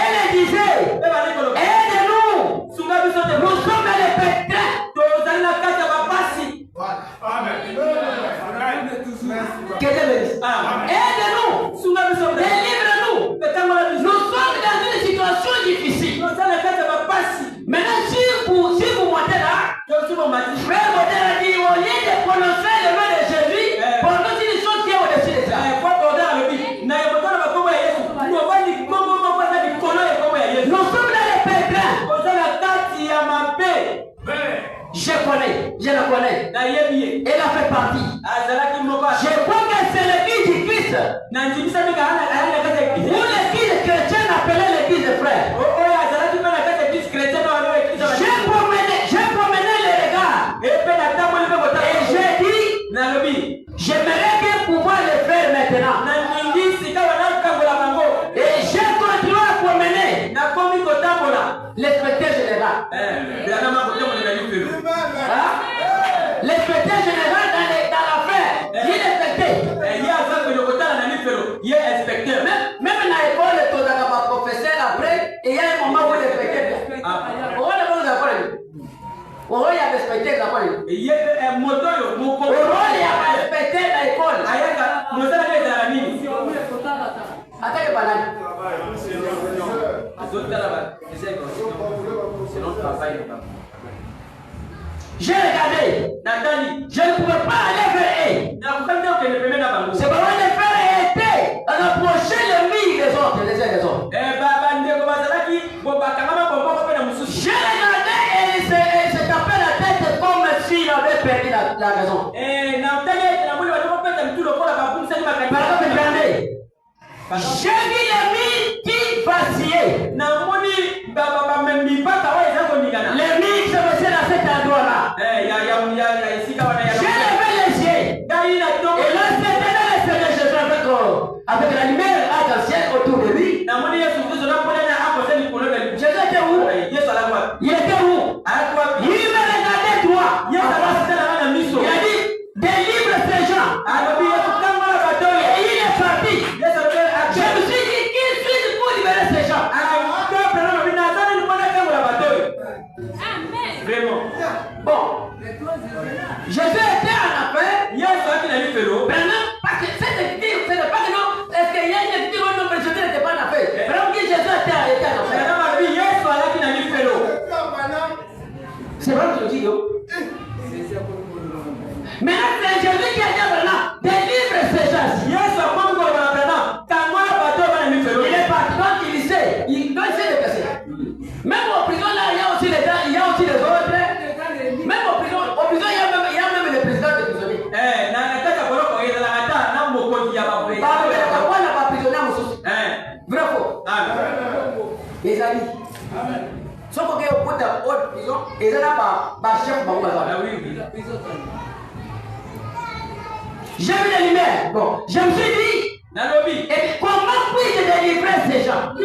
Elle disait, aidez-nous. Nous sommes les pétrins. Frère Baudel a dit, au lieu de prononcer le nom de Jésus, prononce une chose qui est au-dessus de ça. Nous sommes dans les pétrins. Je connais, je la connais. Elle a fait partie. Je crois que c'est l'église du Christ. Vous, l'église chrétienne, appelez l'église frère. J'ai promené les regards. Et j'ai dit, j'aimerais bien pouvoir le faire maintenant. Et j'ai continué à promener l'inspecteur général. L'inspecteur général dans l'affaire, il est inspecteur. Même dans l'école, tu as un professeur après, et il y a un moment où l'inspecteur. Il y a inspecteur dans l'école. Il y a inspecteur dans l'école. Attends, j'ai regardé, je ne pouvais pas aller vers eux. C'est pourquoi les frères étaient à approcher le mur des autres, les autres. J'ai regardé et il se tapait la tête comme s'il avait perdu la raison. Par contre, regardez, j'ai vu le mur qui vacillait. Le mur se passait dans cet endroit-là. J'ai levé les yeux. Et là, c'était dans le Seigneur Jésus avec la lumière arc-en-ciel autour de lui. Jésus était où? Il était où? Il me regardait droit. Il a dit, délivre ces gens. Et il est parti. Je me suis dit, qui suis-je pour libérer ces gens? Vraiment. Bon. Jésus était en affaire. Maintenant, parce que cette activité, ce n'est pas que non. Est-ce qu'il y a une activité où non, mais Jésus n'était pas en affaire? Vraiment, Jésus était en affaire. C'est vrai que je dis, non? Maintenant, c'est Jésus qui a dit maintenant, délivre ces gens. Il est parti, donc il sait. Il doit essayer de casser. Même en prison, là, il y a aussi les autres. Même en prison, il y a même le président des prisonniers. Vrai ou faux? Les amis. Sauf qu'on est au bout de la haute prison, et ça n'a pas chef. J'ai vu la lumière. Bon, je me suis dit, et puis comment puis-je délivrer ces gens? Je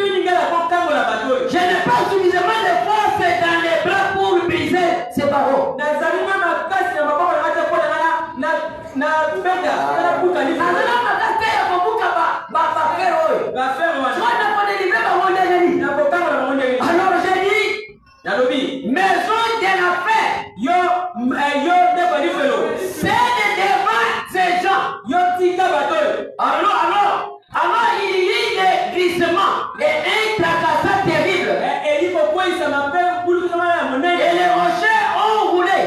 n'ai pas suffisamment de force dans les bras pour briser ces barreaux. Alors j'ai dit, maison de la paix, c'est devant ces gens. Alors il y a des glissements et un tracasset terrible. Et les rochers ont roulé.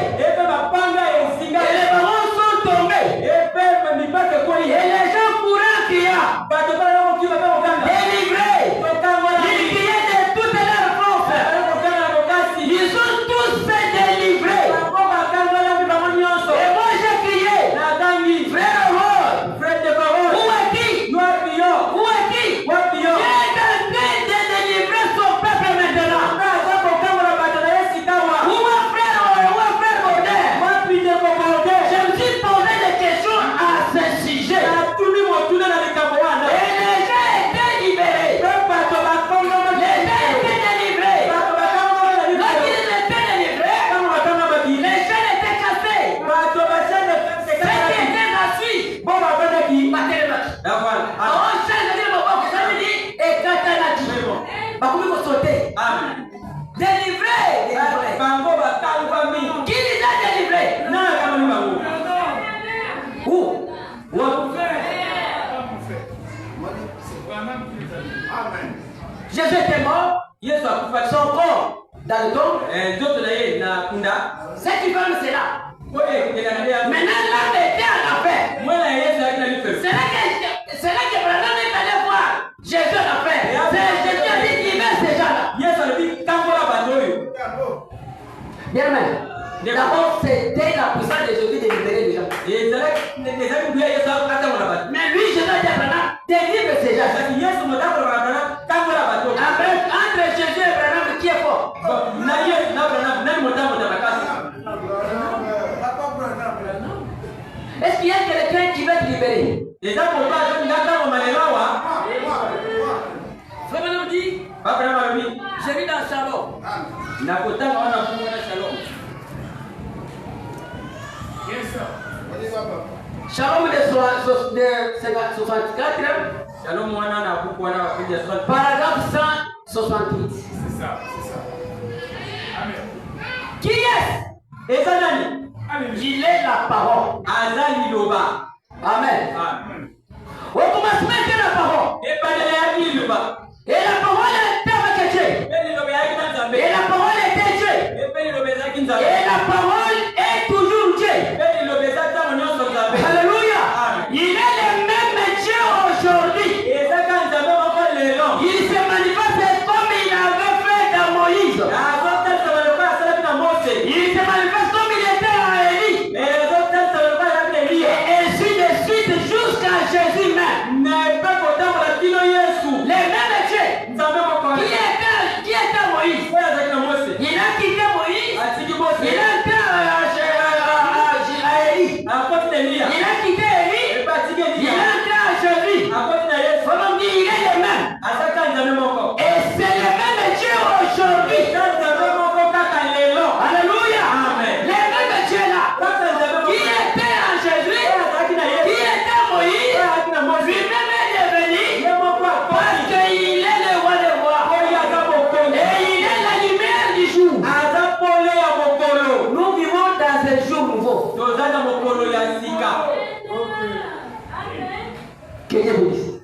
Ce qui veut, c'est là. Maintenant, l'homme était en affaire. C'est là que Branham est allé voir Jésus en affaire. C'est Jésus a dit qu'il met ces gens-là. Bien, mais d'abord, c'était la puissance de Jésus de libérer les gens. Mais lui, Jésus a dit à Branham, délivre ces gens. Après, entre Jésus et Branham, qui est fort? Est-ce qu'il y a quelqu'un qui va te libérer? Frère Branham dit, j'ai vu dans Shalom. Yes, sir. Shalom de 64, paragraphe 168. C'est ça. Amen. Qui est? Il est la parole. Amen. Au commencement était la parole. Et la parole était avec Dieu. Et la parole était Dieu. Et la parole est toujours Dieu. Alléluia. Il est le même Dieu aujourd'hui. Il se manifeste comme il avait fait dans Moïse. Il se manifeste comme il était à Élie. Et ainsi de suite jusqu'à Jésus même. Les mêmes Dieu qui était à Moïse. Il a quitté Moïse. Il a été à Élie. Il a quitté Élie. Il a été à Jésus. Comment dire, il est le même. Et c'est le même Dieu aujourd'hui. Alléluia. Les mêmes Dieu là. Qui était à Jésus. Qui était à Moïse. Lui-même est devenu. Parce qu'il est le roi des rois. Et il est la lumière du jour. Nous vivons dans un jour nouveau. Que Dieu vous dise.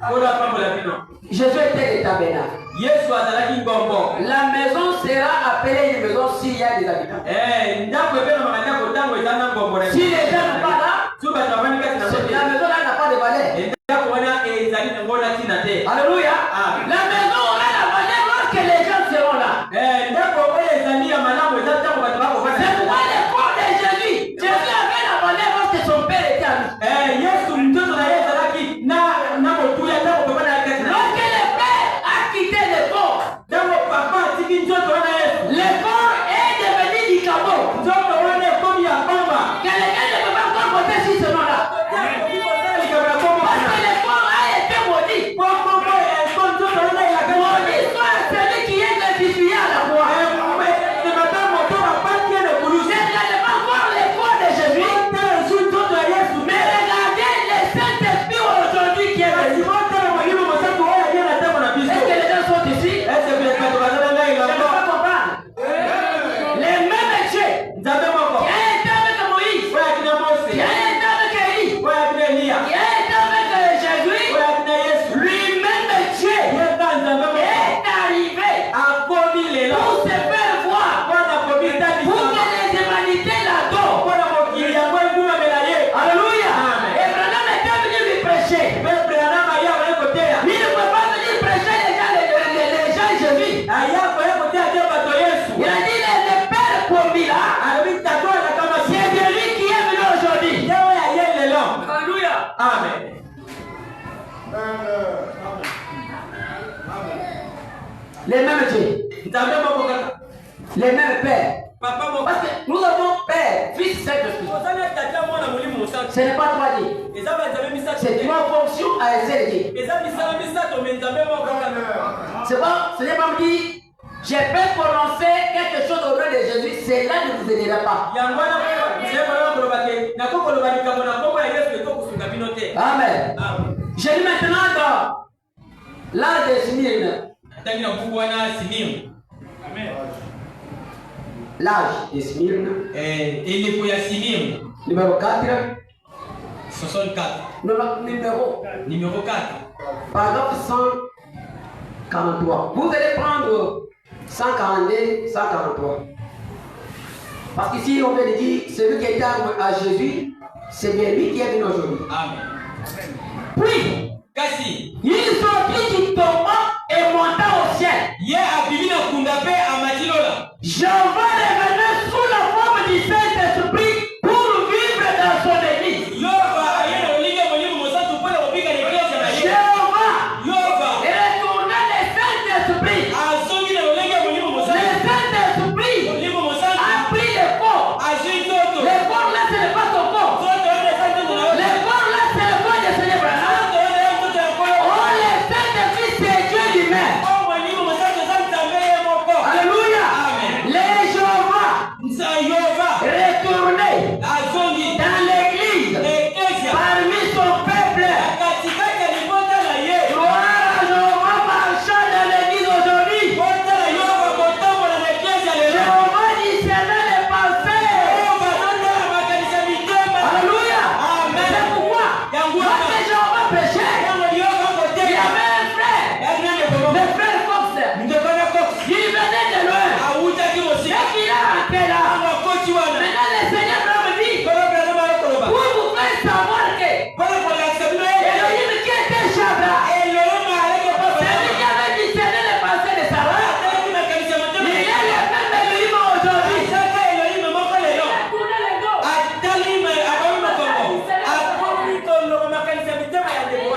Jésus était le tabernacle. La maison sera appelée une maison s'il y a des habitants. Si les gens n'ont pas là, la maison là n'a pas de valeur. Alléluia. La maison aura la valeur lorsque les gens seront là. C'est pourquoi le corps de Jésus, Jésus avait la valeur lorsque son père était à lui. Lorsque le père a quitté le corps, le corps est devenu du cabot. Quelqu'un ne peut pas encore voter sur ce nom-là. Parce que le corps a été maudit. Maudit soit celui qui est glorifié à la croix. C'est réellement voir le corps de Jésus. Mais regardez le Saint-Esprit aujourd'hui qui est venu. Est-ce que les gens sont ici? Je ne peux pas comprendre. Les mêmes dieux qui a été avec Moïse, qui a été avec Élie, qui a été avec Jésus, lui-même Dieu est arrivé pour se faire voir, pour que les humanités l'adorent. Alléluia. Et Branham était venu lui prêcher. Il ne peut pas venir prêcher les gens Jésus. Il a dit le Père promis là, c'est de lui qui est venu aujourd'hui. Alléluia. Amen. Les mêmes dieux, les mêmes pères. Parce que nous avons Père, Fils, Saint-Esprit. Ce n'est pas trois dieux. C'est trois fonctions à exercer. C'est pas, ce n'est pas me dire, je peux prononcer quelque chose au nom de Jésus, cela ne vous aidera pas. Amen. Je lis maintenant dans l'âge de Smyrne. L'âge de Smyrne. Numéro 4. 64. Numéro 4. Paragraphe 143. Vous allez prendre 142, 143. Parce qu'ici, on vient de dire, celui qui était à Jésus, c'est bien lui qui est venu aujourd'hui. Amen. Puis, Kasi. il sortit du tombeau et monta au ciel. Ye abibina kundape amatilola. Je vais revenir sous la forme du Saint-Esprit pour vivre dans son église. Yoba ayena olinga mwalimu mosatu pole obika l'église na Je ye. vais Yoba retourner le Saint-Esprit. azongi na olinga mwalimu Le mosatu. Saint-Esprit Mwalimu mosatu a pris le corps. azui toto. Le corps là, ce n'est pas ton corps. Toto ene santo na yo. Le corps là, c'est le corps de Seigneur Branham. Toto ene toto ya kolo. Oh, le Saint-Esprit, c'est Dieu lui-même. Oh mwalimu mosatu santambe ye moko. Alléluia. Amen. Les Jéhovah Nsa yoba retourner azongi dans l'église l'église. parmi son peuple. Katikati ya libota na ye. Gloire à Jéhovah marchant dans l'église aujourd'hui. Bota na yoba kotambola na l'église ya lelo. Jéhovah discernait les pensées. Yoba notala makanisa mitema. Alléluia. Amen. C'est pourquoi lorsque Jéhovah prêchait, Yango yoba il y koteka. avait un frère, Yagnane bomo. le frère Fox. Ndokana ko. Il venait de loin. Awutaki Dès mosika. qu'il est rentré là, Wakoti wana. maintenant le Seigneur me dit, Kolobela na mara koloba. pour vous faire savoir que Pala kola sabino ye. Elohim qui était Chabra, Elohim aleke papa. celui qui avait discerné les pensées de Sarah, Ataki makanisa mitema. il est le même Elohim aujourd'hui. Saka Elohim moko lelo. Tournez les dos. Atali ma abawi makongo. Akomi tolo makanisa mitema ya debo.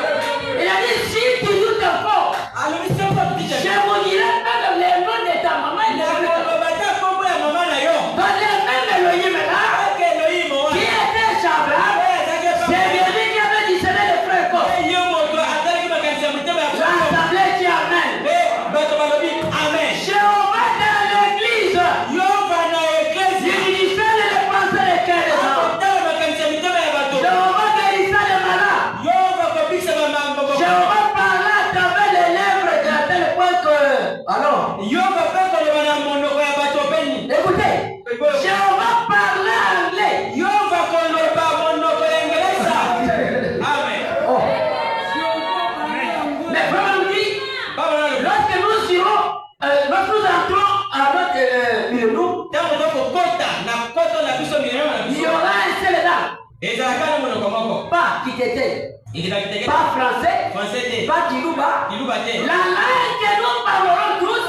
Il a dit, si tu doutes encore, Alomisa kwa je ticha. vous dirai même le nom de ta maman et de ta mère. Kolobata kombo ya mama na yo. Dans le même Elohim là, Ake Elohim qui wana. était Chabra, c'est bien lui qui avait discerné les frères corps. Yo moto atali makanisa mitema ya kwa. L'assemblée dit Amen. Bato balobi amen. Jéhovah dans l'église, Yoba na eglise. il discerne les pensées des cœurs des hommes. Akotala makanisa mitema ya bato. Jéhovah guérissait les malades. Yoba kobikisa bamambo. Jéhovah parlait à travers les lèvres à tel point que... Alors, Yoba pe koloba na monoko ya bato beni. écoutez, Jéhovah parlait anglais. Yoba koloba monoko ya Ingereza. Amen. Oh. Mais vraiment nous dit, Baba na lo. lorsque nous irons, lorsque nous entrons à notre milieu, Tango doko kota na koto na biso milio na il y biso. aura un seul dame, Ezalaka na monoko moko. pas qui t'était, Ikitaki pas français, français te. pas kilouba. Kiluba te. La langue que nous parlerons tous,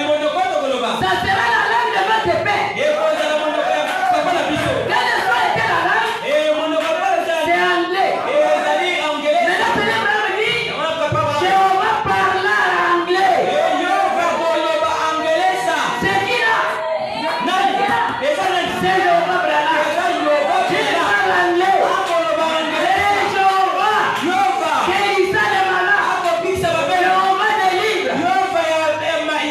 Monoko to koloba. ça sera la langue de notre père. Ekozala monoko ya papa na biso. Quelle soit était la langue, Monoko pa c'est ezali. anglais. Ezali Mais Angereza. la Seigneur me dit, Wana papa wa. Jéhovah parla anglais. Yoba koloba Angereza. C'est qui là? Nani? Eza nani? C'est Jéhovah Branham. Eza Yoba Qui Branham. parle anglais? Akoloba Angereza. C'est Jéhovah. Yoba. Guérissant les malades. Akobikisa babele. Jéhovah délivre. Yoba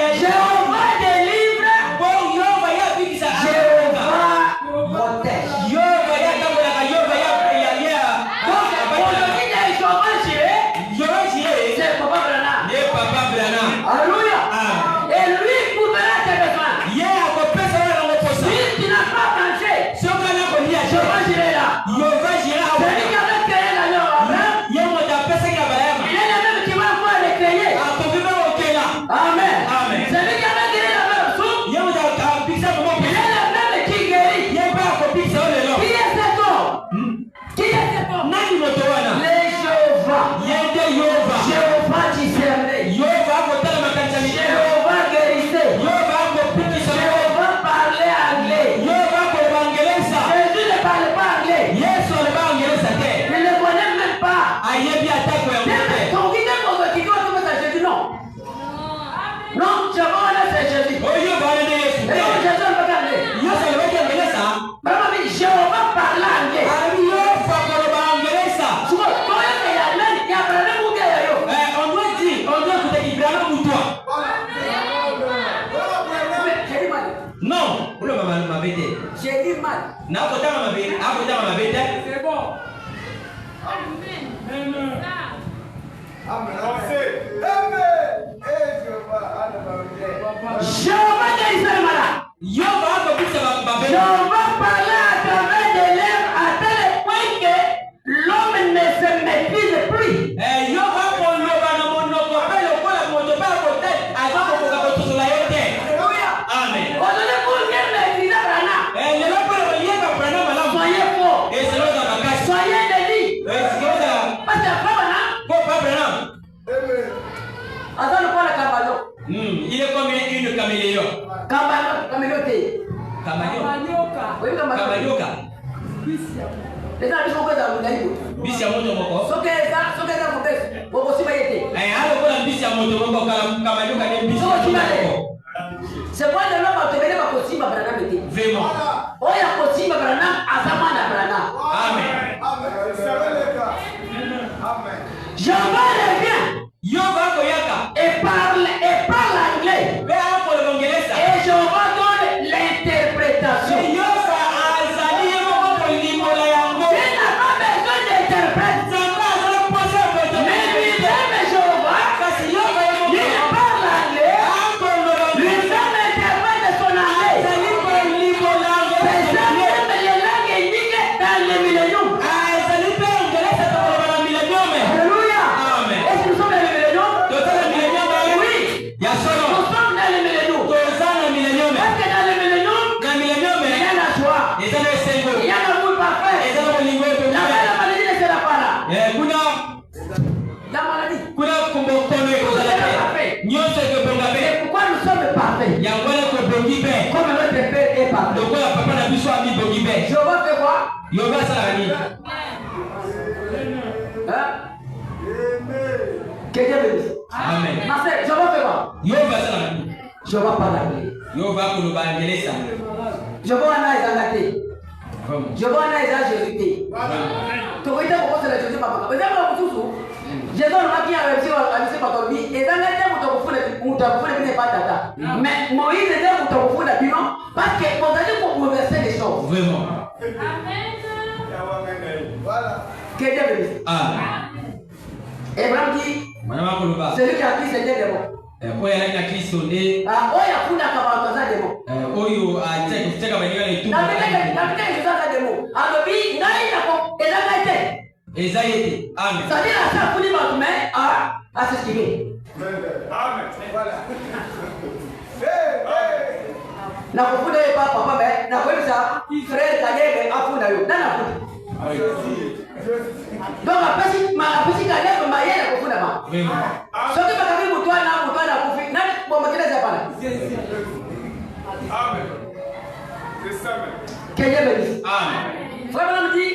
ya Jéhovah délivre. Bon Yoba ya bikisa. Jéhovah protège. Yoba ya tambolaka Yoba ya. Donc, aujourd'hui, il y a Jéhovah Jiré. Yoba jire. C'est Papa Branham. Ye papa Branham. Alléluia. Ah. Et lui couvrira tes besoins. Ye akopesa wana ngoposa. Si tu n'as pas pensé, Soka na kolia Jéhovah Jiré là. Yoba jire awa. Celui qui avait créé l'agneau Abraham, Ye moto apesa ki Abraham. il est le même qui va encore le créer. Akokiba okela. Amen. Amen. Celui qui avait créé la même soupe, Ye moto apikisa il momo. est le même qui guérit. Ye pa akopikisa olelo. Qui est cet homme? Qui est cet homme? Nani moto wana? Les Jéhovah. Ye nde Yoba. Jéhovah discerné. Yoba akotala makanisa mitema. Jéhovah guérissait. Yoba akopikisa momo. Jéhovah parlait anglais. Yoba akoloba Angereza. Jésus ne parlait pas anglais. Yesu aloba Angereza te. Il ne le connaît même pas. Ayebi atako ya Même moto. ton guide pour qui doit tout ça, Jésus, non. Non, Jéhovah, c'est Jésus. Oyo bana de Yesu. Et donc, Jésus ne peut pas parler. Yesu alobaki Angereza. Vraiment, mais Jéhovah parlait anglais. Arabi Yoba akoloba Angereza. Suko, toi, il y a même, il y a vraiment beaucoup de yo. On doit écouter Ibrahim ou toi. J'ai dit mal. Non, ulo mama mabete. J'ai dit mal. Na akotama mabete, akotama mabete. C'est bon. Jéhovah guérissait les malades. Yoba akopikisa babete. Jéhovah parlait à travers des lèvres à tel point que l'homme ne se méprise plus. Yoba koloba na monoko pe lokola moto pe akote aza kokoka kotosola ye te. Alléluia. Amen. Aujourd'hui, pour bien maîtriser Branham, Le Les gens sont dans le niveau. Bisi ya moto moko. Soke za mobesi. Boko siba yete. Alo kola bisi ya moto moko kama nyoka ne bisi. C'est quoi le nom de venir à Kosimba Branham était? Vraiment. Oya Kosimba Branham Azamana Branham. Amen. Jean-Paul revient. Yoba koyaka. Et parle anglais. Be hapo l'anglais. Et Jean-Paul donne l'interprétation. Yoba azali yoko ko limola yango. Il n'a pas besoin d'interprète. Mais lui-même Jehovah, il parle anglais. Lui-même interprète son anglais. C'est ça même les langues indiquées dans le millénium. Alléluia. Est-ce que nous sommes dans le millénium? Oui. Nous sommes dans le millénium. Parce que dans le millénium, il y a la joie. Il y a l'amour parfait. La maladie ne sera pas là. La maladie. Et pourquoi nous sommes parfaits? Comme notre Père est parfait. Jéhovah fait quoi? Hein? Que Dieu bénisse. Amen. Ma sœur, Jéhovah fait quoi? Jéhovah parle anglais. Jéhovah n'a ezangate. Jéhovah n'a ezangérité. Tu vois, il faut que Jésus papa. Vous avez vu tout Jésus n'a pas réussi par ton vie. Ezangate mutakufuta n'est pas tata. Mais Moïse était mutakufuta bilan parce que vous allez pour bouleverser les choses. Vraiment. Que Dieu bénisse. Amen. Abraham dit, celui qui a pris ses démons. Ah, oh, il a pris la cabaret des démons. Donc après si ma lève ma yelle pour fondamment. Ce qui va arriver pour toi na pour finir bon ma kile pas là. Amen. Que Dieu bénisse. Amen. Frère me dit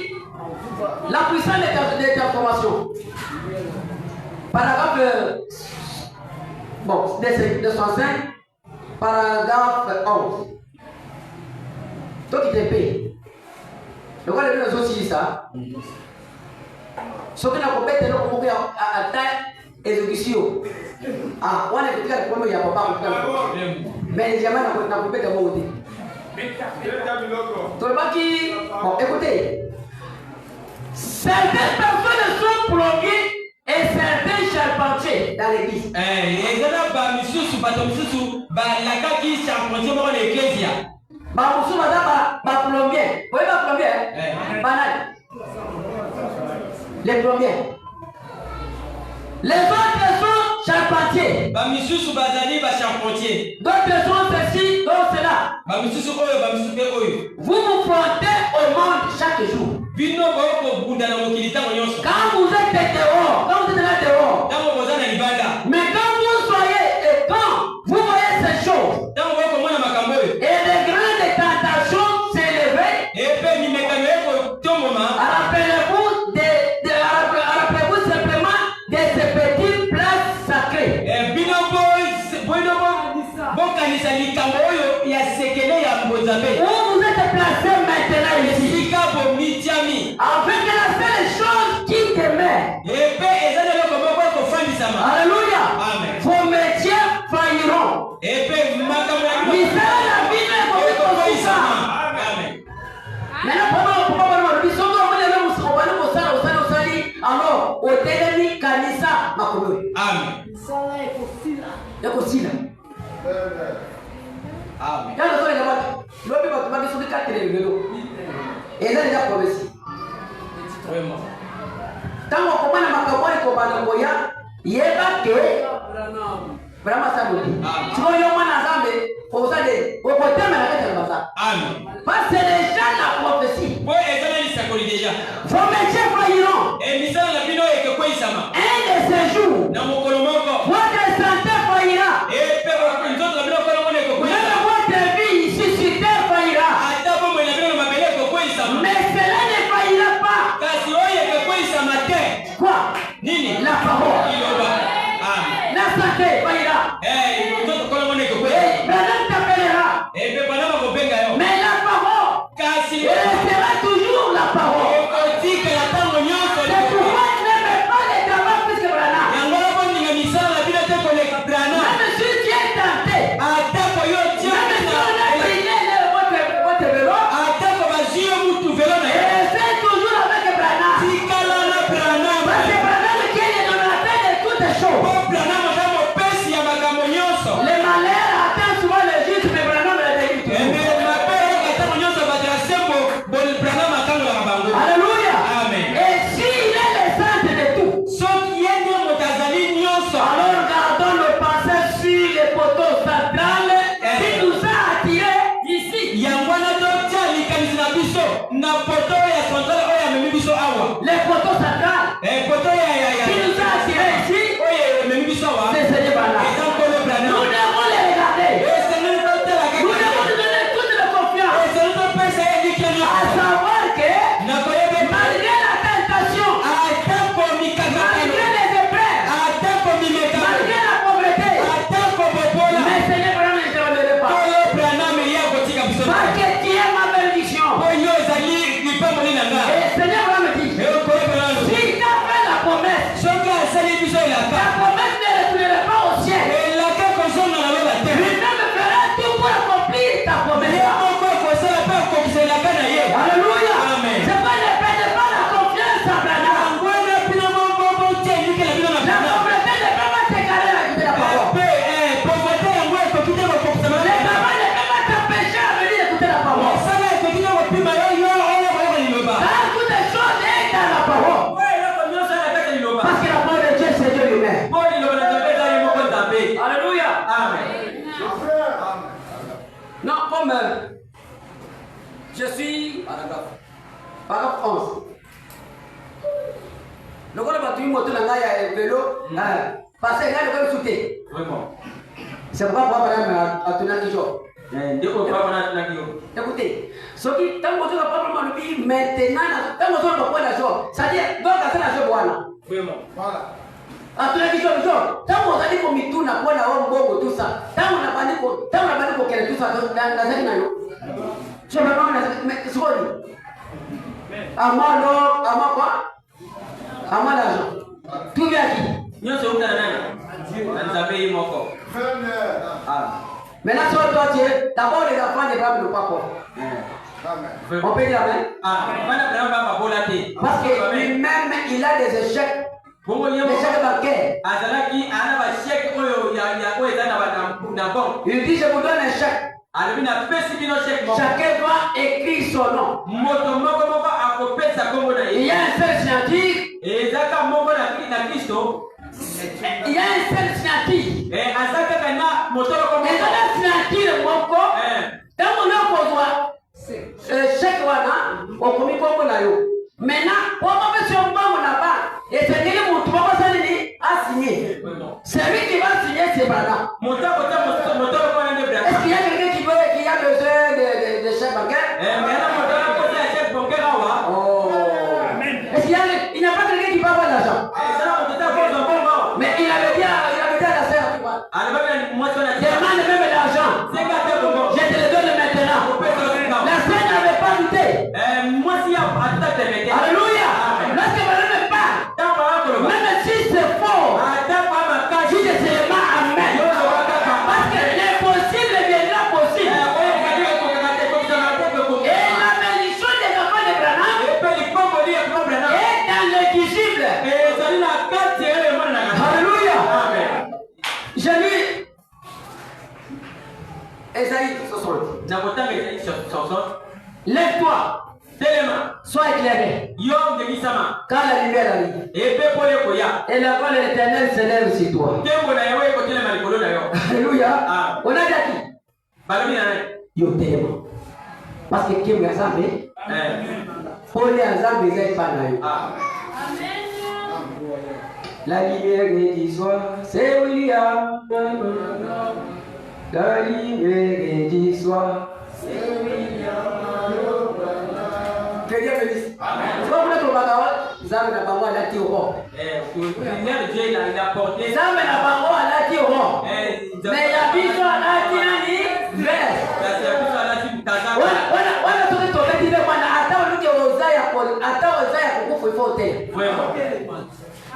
la puissance des transformations. Paragraphe bon, 205 paragraphe 11. Toi qui t'es payé. Donc on est aussi ça. Ce que nous avons fait, nous avons fait à taille exécution. Ah, on est peut-être comme il y a pas mais les diamants n'ont pas fait de mot. Bon, écoutez, certaines personnes sont plongées et certains charpentiers dans l'église. Les plombiers. Les autres sont charpentiers. D'autres sont ceci, d'autres cela. Vous vous frottez au monde chaque jour. Quand vous êtes dehors, quand vous êtes là dehors, mais quand vous soyez et quand vous voyez ces choses, et les grandes tentations s'élever, rappelez-vous simplement de ces petites places sacrées. Où vous êtes placé maintenant ici, avec la seule chose qui demeure. Alléluia. Vos métiers failliront. Alors, au téléni kanisa makolo. Amen. Amen. Quand on est là-bas, l'homme va te mettre sur 4 vélos. Et là, il y a prophétie. Vraiment. Quand on commence à m'accompagner comme un envoyé, il y a pas que vraiment ça me dit. Tu vois, il y a un ensemble, pour ça, au côté de la tête de ça. Amen. Parce que c'est déjà la prophétie. Vos métiers failliront. Un de ces jours, votre santé faillira. Même votre vie ici sur terre faillira. Mais cela Nini? La parole. Amen. La santé, pas là. Mtoto kola mwana iko Et Branham t'appellera. pe bana makobenga yo. Mais la parole, Kasi elle sera toujours la parole. otika la tango nyonso. C'est pourquoi tu n'aimes pas les travaux plus que Branham. Yango ko ninga misala bila te ko le Branham. Même si tu es tenté, Atako yo tia même si on a brillé votre vélo, atako bazio mutu velo na ye. essaie toujours avec Branham. Tikala na Branham. Parce que Branham qui est le donateur de toutes les choses. Po Branham ata mopesi ya makambo nyonso. Les malheurs atteignent souvent les justes, mais Branham les délivre toujours. Mapere katango nyonso batela sembo bon Branham atango la bango. Alléluia. Amen. Et s'il est le centre de tout, Soki yende motazali nyonso. alors gardons le passé sur les poteaux centrales qui nous a attirés ici. Yangwana totia likanisi na biso na poto ya centrale oyo amemi biso awa. Les poteaux centrales Poto ya qui nous a attirés ici, oyo amemi biso awa. c'est Seigneur Branham. Eza nkolo Nous Branham. devons les regarder. Seigneur totala Nous devons kaka. lui donner toute la confiance. Seigneur topesa ye likanya. À savoir que Nakoyebe malgré la tentation, atako mikakatano. malgré les épreuves, Atako mimekano. malgré la pauvreté, Atako bobola. mais Seigneur Branham ne te remet pas. Oyo Branham ya kotika biso. Parce que tu es ma bénédiction. Oyo ezali lipambo nina nga. Et Seigneur Branham dit, Eyo nkolo Branham. si tu as fait la promesse, Soki asali biso elaka. la promesse ne retournera pas au ciel. Elaka kozonga na loba te. Lui-même fera tout pour accomplir ta promesse. Ye moko akosala mpe akokisa elaka na ye. Alléluia. Amen. C'est pas le fait de pas la confiance à Branham. Angwana pina moko tie likela bino na La Branham. pauvreté ne peut pas t'égarer à écouter la parole. Pe pauvreté yango ekoki te kokokisa Le malaka. travail ne peut pas t'empêcher à venir écouter la parole. Mosala ekoki te kopima yo oyo koyoka liloba. Car toutes les choses est dans la parole. Oyo eloko nyonso na kati ya liloba. Parce que la parole de Dieu, c'est Dieu lui-même. Po liloba na Nzambe eza ye moko Nzambe. Alléluia. Amen. Non, comme je suis paragraphe 11. Le gars va tuer moto dans le vélo, parce que là, le gars sauter. Vraiment. C'est pourquoi Madame a tenu toujours. Ndeko kwa bana na kiyo. Écoutez, ce qui, tant que tu n'as pas vraiment le pays, maintenant, tant que tu n'as pas la joie, c'est-à-dire, donc, c'est la joie, voilà. Vraiment. Voilà. Atuna kicho kicho. Tangu uzali kwa mituna kwa na wao mbongo tu sa. Tangu na bandi kwa kile tu sa na zani nayo. Je me demande mais sorry. Amalo, amakwa. Amalajo. Tu viens qui? Nyonso uta na nani? Na Nzambe ye moko. Maintenant sur toi tu es d'abord les enfants d'Abraham ne pas quoi. On peut dire amen. Bana Branham ba bola te. Parce que lui-même il a des échecs. Bongo Des nyemo. échecs bancaires. Azalaki ana ba chèque oyo ya oyo eza na banque. Il dit je vous donne un chèque. Alobi na pesi bino chèque moko. Chacun doit écrire son nom. Moto moko akopesa kombo na Il y ye. a un seul signature. Ezaka moko na Kristo. Il y a un seul signature. Azaka kana moto ko Et dans la signature moko, tant qu'on a posé chèque wana, on commis comme na yo. Maintenant, pour ma personne bango là-bas, et c'est qu'il mon toi va s'aller à signer. C'est lui qui va signer ces bananes. Moto ko na ne Branham. Est-ce qu'il y a quelqu'un qui a besoin de chèque bancaire? Mais na moto ko na chèque bancaire awa. Oh. Est-ce qu'il n'y a pas quelqu'un qui va avoir l'argent? Mais il avait dit à la sœur, tu vois. Demande même l'argent. Je te le donne maintenant. La sœur n'avait pas douté. Alléluia. Lorsque Madame parle, même si c'est faux, si c'est seulement amen. Parce que l'impossible deviendra possible. Et la bénédiction des enfants de Branham est dans l'invisible. Alléluia. Je lis Esaïe 60. Lève-toi, sois éclairé, car la lumière arrive. Et la voix de l'Éternel s'élève sur toi. Alléluia. On a dit à qui? Yo téléma. Parce que Kim Gazambe, Paul et Azambe, ils n'ont pas naïf. La lumière du soir, c'est William. La lumière du soir, c'est William. Que Dieu bénisse. C'est pas pour être au Bagawa, Zame na bango alati oro. Lumière de Dieu, il a porté. Zame na bango alati oro. Mais ya biso alati nani? Vert. Wana toke toke dile mwana ata oluke ozaya kukufu ifote.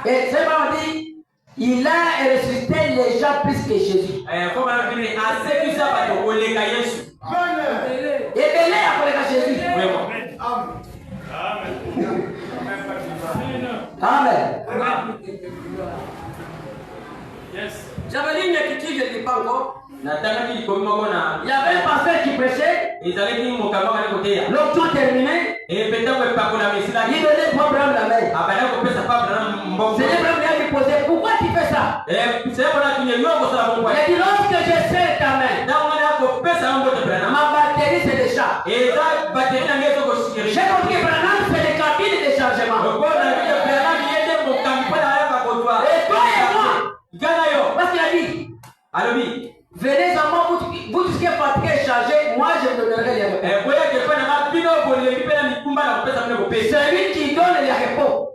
Et c'est pas dit, il a ressuscité les gens plus que Jésus. Comme on dit, assez que ça va te voler à Jésus. Et belé à Jésus. Amen. Yes. J'avais lu une écriture, je ne dis pas encore. Il y Il avait un pasteur qui prêchait. L'autre terminé. Il donnait Abraham la main. Seigneur Abraham lui a posé, pourquoi tu fais ça? Il a dit, lorsque je serre ta main, ma batterie c'est le chat. J'ai compris que Branham c'est les cabines de chargement. Et toi et moi, parce qu'il a dit, venez à moi, vous tous qui êtes fatigués et chargés, moi je vous donnerai les repos. Celui qui donne les repos,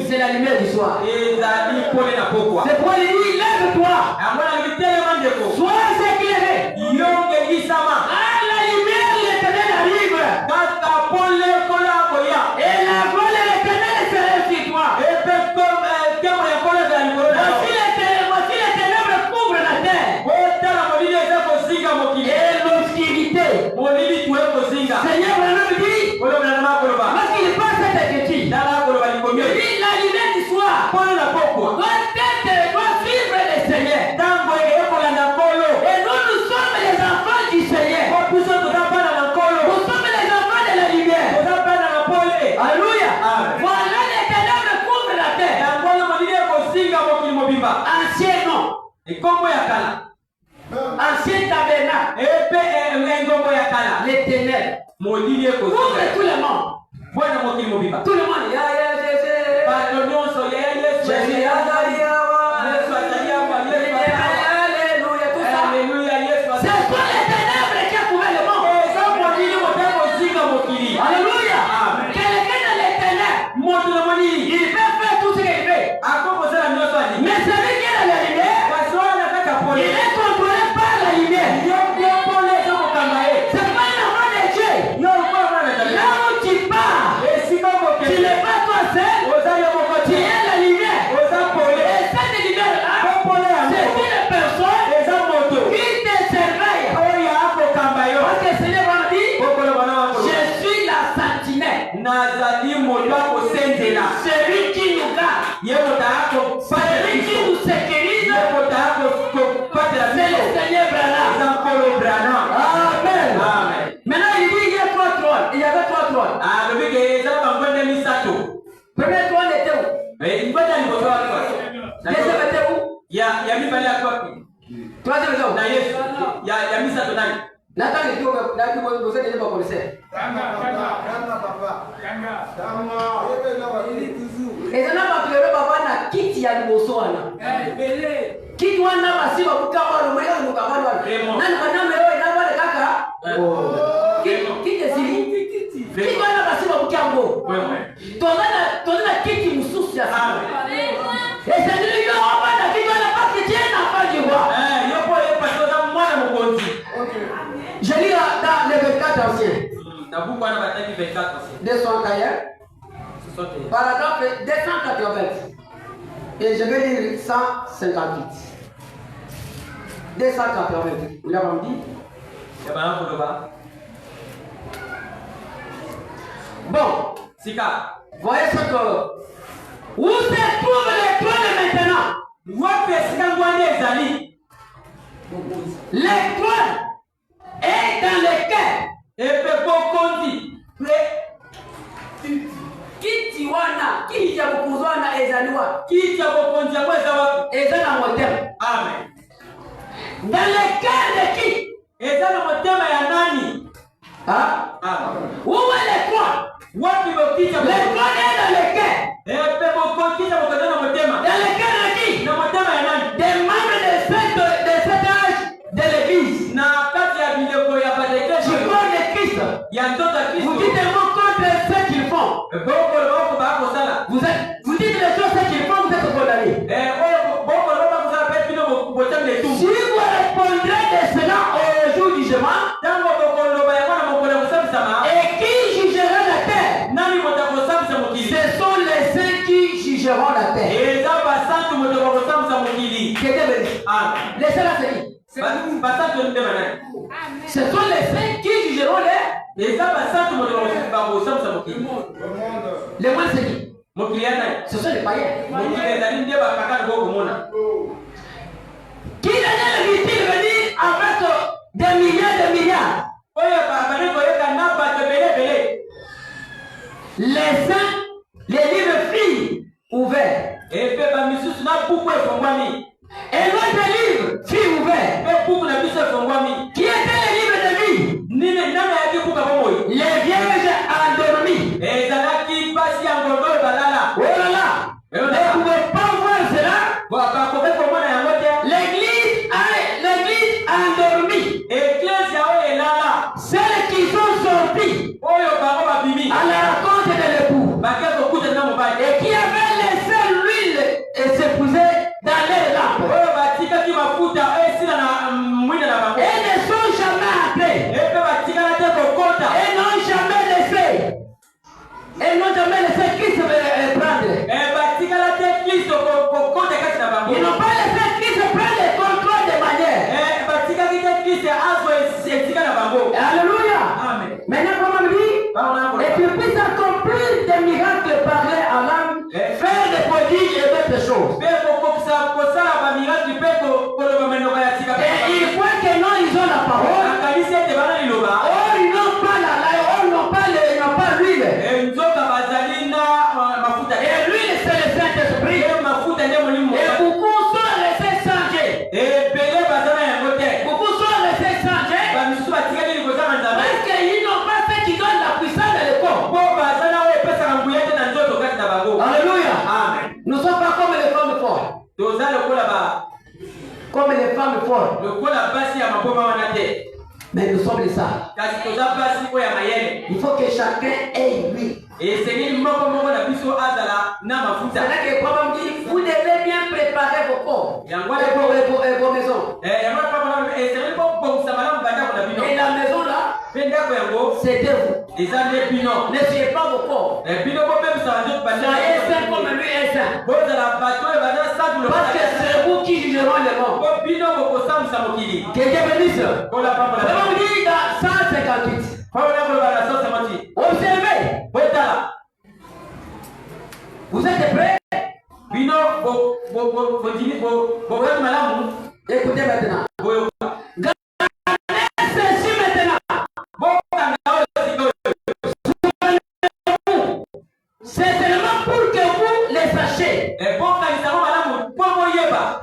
c'est la lumière du soir. C'est pourquoi il dit, lève-toi, sois éclairé. Ah, la lumière de l'Éternel arrive. Et la voix de l'Éternel sera sur toi. Voici les ténèbres couvrent la terre. Et l'obscurité. Seigneur Branham dit, lorsqu'il passe cette écriture, il dit la lumière du soir doit suivre le Seigneur. Et nous sommes les enfants du Seigneur. Nous sommes les enfants de la lumière. Alléluia. Voilà les ténèbres couvrent la terre. Ancien nom. Ancien tabernacle. Les ténèbres. Couvre tout le monde. Tout le monde. Jésus. Alléluia. Tout ça. C'est quoi les ténèbres qui a couvert le monde? Alléluia. Quelqu'un dans les ténèbres, il peut faire tout ce qu'il fait. Mais celui qui est dans la lumière, il est contrôlé par la lumière. C'est pas un enfant de Dieu. Là où tu pars, tu n'es pas toi seul, tu es la lumière. Et cette lumière-là, c'est une personne qui te surveille. Parce que le Seigneur m'a dit, je suis la sentinelle. Celui qui nous garde, celui qui nous sécurise, c'est le Seigneur Branham. Amen. Maintenant il dit il y a trois trônes. Il y avait trois trônes. Premier trône était où? Deuxième était où? Troisième était où? Nathan il dit vous êtes déjà pas connaissez. Et ça n'a pas pu le papa na kiti ya liboso wana. Kiti wana basi babuka walo mwenye mukabalo wana. Nani kana leo ina wale kaka? Kiti zili. Kiti wana basi babuka ngo. Tozana kiti mususu ya sana. Et c'est lui qui a wana kiti wana parce que Dieu n'a pas du roi. Je lis dans les 24 anciens. 201. Paragraphe 280. Et je vais lire 158. 280. Vous l'avez dit? Bon. Voyez ce que. Où se trouve les trônes maintenant? Les trônes est dans le cœur. Kiti wana, kiti ya kukuzwana ezaliwa. Ezana motema. Amen. Dans le cœur de qui? Hein? Amen. Où est les trônes? Les trônes est dans le cœur. Dans le cœur de qui? Des membres de cet âge de l'église. Du corps de Christ. Vous dites un mot contre ce qu'ils font. Vous dites les choses qu'il faut, vous êtes condamné. Si vous répondrez de cela au jour du jugement, et qui jugera la terre? Ce sont les saints qui jugeront la terre. Les saints là, c'est qui? Ce sont les saints qui jugeront les moines, c'est qui? Ce sont les païens. Qui dernière veut-il venir avec des milliards de milliards? Les saints, les livres filles ouverts. Et l'autre livre filles ouverts. Qui était le livre de vie? Les vierges endormies. Oh là là! Vous ne pouvez pas voir cela. L'église endormie. Celles qui sont sorties à la rencontre de l'époux et qui avaient laissé l'huile et s'épouser dans les lampes. Elles ne sont jamais entrées. Elles n'ont jamais laissé Christ prendre. Ils n'ont pas laissé Christ prendre le contrôle des manières. Alléluia. Maintenant, comme on dit, et tu puisses accomplir des miracles, parler en langue, faire des prodiges et d'autres choses. Et il faut que non, ils ont la parole. Oh, ils n'ont pas la laille, oh, ils n'ont pas l'huile. Et l'huile, c'est le Saint-Esprit. Et beaucoup sont restés changés. Beaucoup sont restés changés. Parce qu'ils n'ont pas fait qui donne la puissance de l'époque. Alléluia. Nous ne sommes pas comme les femmes fortes. Comme les femmes fortes. Mais nous sommes les sages. Il faut que chacun ait lui. C'est là que le problème dit, vous devez bien préparer vos corps et vos maisons. Et la maison là, c'était vous. Ne suivez pas vos corps. Soyez saint comme lui est saint. Parce que c'est vous qui jugeront le monde. Que Dieu bénisse. Le problème dit dans 158. Observez. Vous êtes prêts? Écoutez maintenant. Gardez ceci maintenant. C'est seulement pour que vous les sachiez.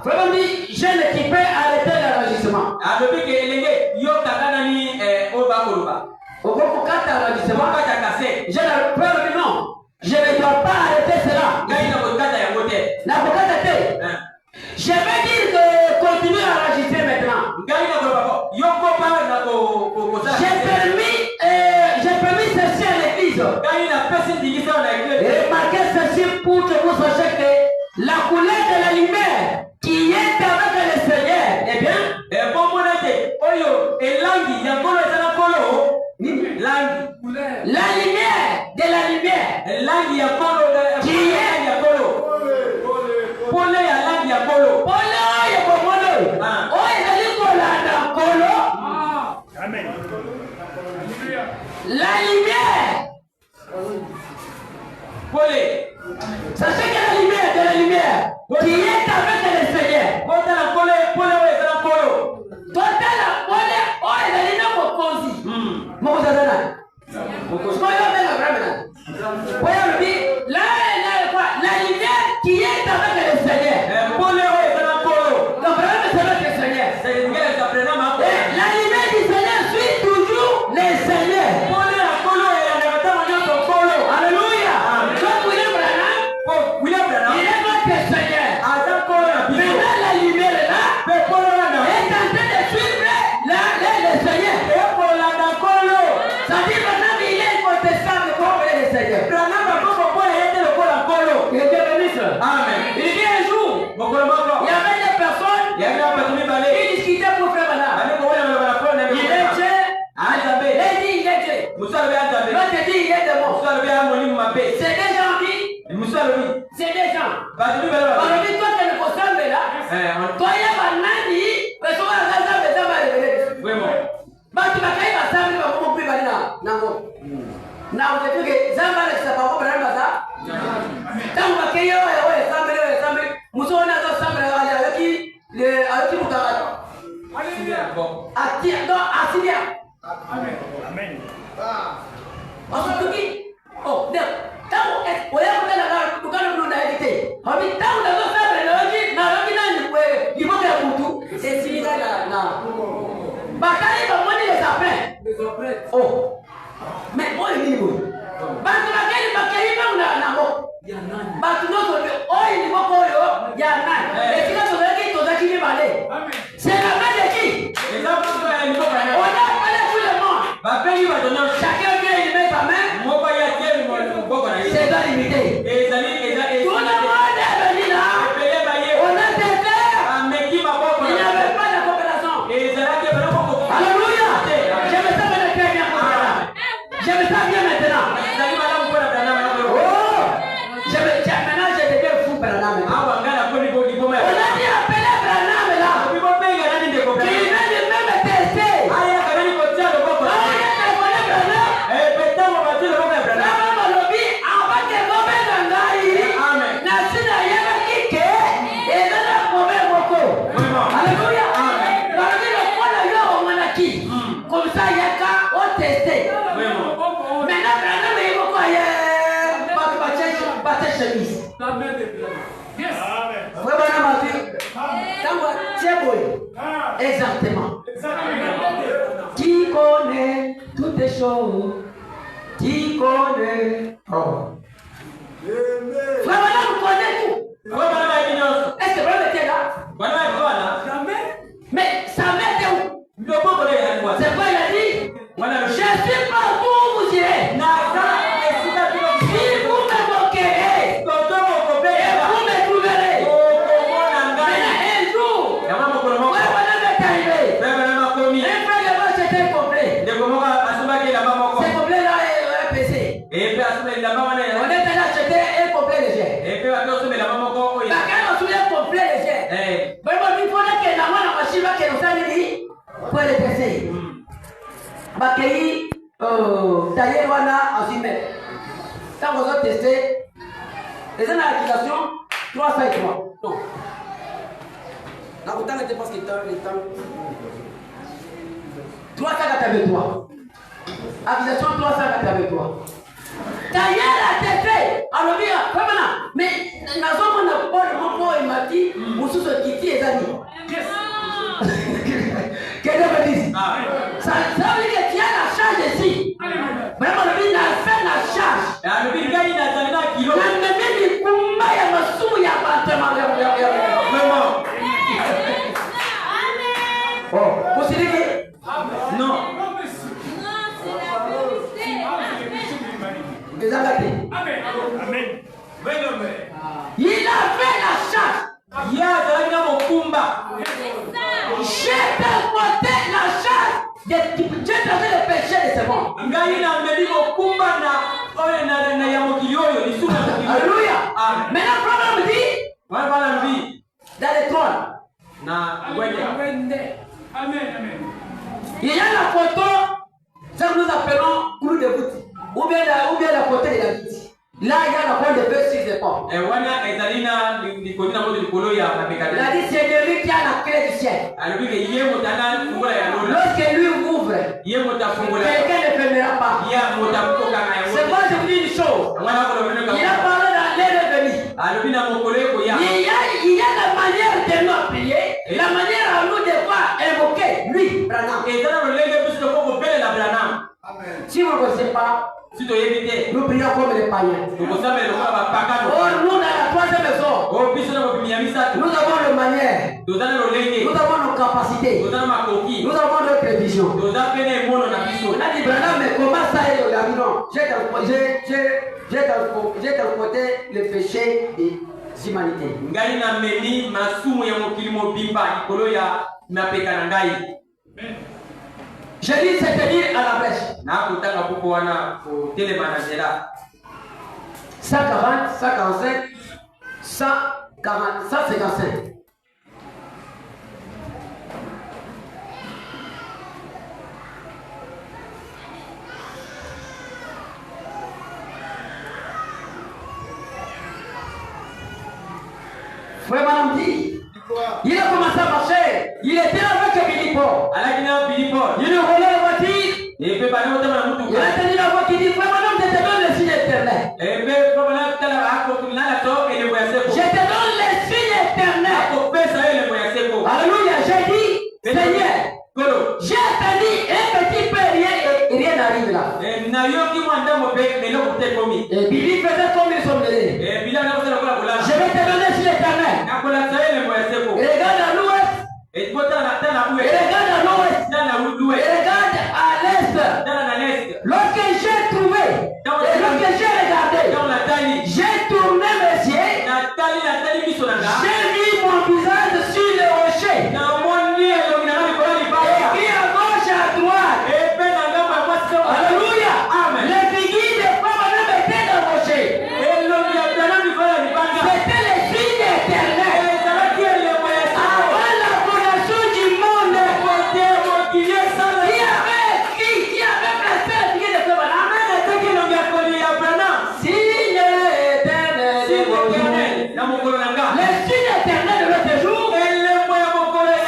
Vraiment dit, je ne qui peut arrêter l'enregistrement. Je ne peux non. Je ne dois pas arrêter cela. Je vais dire que continue à enregistrer maintenant. J'ai permis ceci à l'église. Et marquez ceci pour que vous sachiez que la couleur de la lumière qui est avec le Seigneur, eh bien, la lumière de la lumière qui est la lumière. Sachez que la lumière de la lumière qui est avec le Seigneur. La lumière qui est avec le Seigneur. La lumière du Seigneur suit toujours le Seigneur. Alléluia. Donc William Branham, il est votre Seigneur. Maintenant la lumière est là. Est en train de suivre le Seigneur. Ça dit maintenant il est incontestable comme le Seigneur. C'est des gens qui. C'est des gens. Toi, tu ne consommes là. Toi, il y a un nani. Mais tu vas à la salle, tu vas à Vraiment. tu vas à la salle, tu vas plus aller là. Non. Non, c'est que ça va être ça. Pas pour aller là. Tant que tu es là, ça me. Muso na zo ça me avec qui vous Alléluia. Asilia. Amen. Amen. Asuki. Oh, donc, quand on est là, nous allons éviter. On dit, tant que nous sommes là, il faut que tout. C'est similaire là. Bataille va monter les sapins. Oh. Mais moi, il est bon. Batu bakeli bakeli na namo. Batu no so oh il faut que ya nan. Et si nous sommes qui les balais. C'est la main de qui? On a appelé tout le monde. Chacun vient il met sa main. C'est pas limité. Tout le monde est venu là. On a des terres. Il n'y avait pas de coopération. Alléluia. Je me sens bien très bien pour ça. Je me sens bien maintenant. Oh. Maintenant je deviens fou Branham. On a dit appeler Branham là. Qui vient de même tester. Comme ça, il y a qu'à tester. Maintenant, Branham est beaucoup ailleurs. Pas chemise. Yes. Oui, Branham a dit. Exactement. Qui connaît toutes les choses? Qui connaît? Oh. Frère Branham connaît tout. Est-ce que Branham était là? Mais sa mère était où? C'est quoi il a dit? Je suis partout où vous irez. Si vous me moquerez, et vous me trouverez. Mais un jour, ouais, Branham est arrivé. Un frère de moi, c'était complet. C'est complet là et PC. On est allé acheter un complet léger. Quand on souvient complet léger, vraiment, il faut que la machine va que nous allons pour les PC. Bakei, taillé wana azime. Quand vous avez testé, les accusations 353. Non. Là, vous t'en parce que le temps. 383. Accusation 383. Taillé la tête. Alors bien, comment? Mais nous avons un Paul Moko et Mati, nous sommes quittés les amis. Qu'est-ce que vous dites? Ça veut dire que tu as la charge ici. Vraiment, le bien a fait la charge. Oh, vous savez que? Non. Amen. Amen. Il a fait la charge. J'ai transporté la charge. J'ai traité le péché de ce monde. Alléluia. Maintenant, le problème dit dans les trônes. Amen. Il y a la photo, ça que nous appelons clou de voûte. Ou bien la photo de la vie. Là, il y a la porte de feu sur les portes. Il a dit, c'est lui qui a la clé du ciel. Lorsque lui ouvre, quelqu'un ne fermera pas. C'est moi, je vous dis une chose. Il a parlé dans les revenus. Il y a la manière de nous appuyer, la manière à nous de voir invoquer lui, Branham. Si vous ne connaissez pas, nous prions comme les païens. Or, nous, dans la troisième maison, nous avons le manière, nous avons nos capacités, nous avons notre vision. On a dit, Branham, mais comment ça est? Non, j'ai transporté le péché des humanités. Je dis c'est-à-dire à la brèche. 140, 145, 140, 155. Frère Madame dit, il a commencé à marcher. Il était avec Billy Paul. Il roulait la voiture. Il a tenu la voix qui dit, frère Madame, je te donne le signe éternel. Je te donne le signe éternel. Alléluia, j'ai dit, Seigneur, j'ai attendu un petit peu et rien n'arrive là. Et Billy faisait comme ils sont menés. Je vais te donner sur l'éternel. Regarde à l'ouest. Regarde à l'ouest. Regarde à l'est. Lorsque j'ai trouvé, et lorsque j'ai regardé, j'ai tourné mes yeux. J'ai mis mon visage sur le rocher. Et à gauche et à droite. Alléluia. Les figues de femmes étaient dans le rocher. C'était les signes éternels. Avant la fondation du monde, qui avait placé les figues de femmes? Signe éternel. Les signes éternels de notre jour,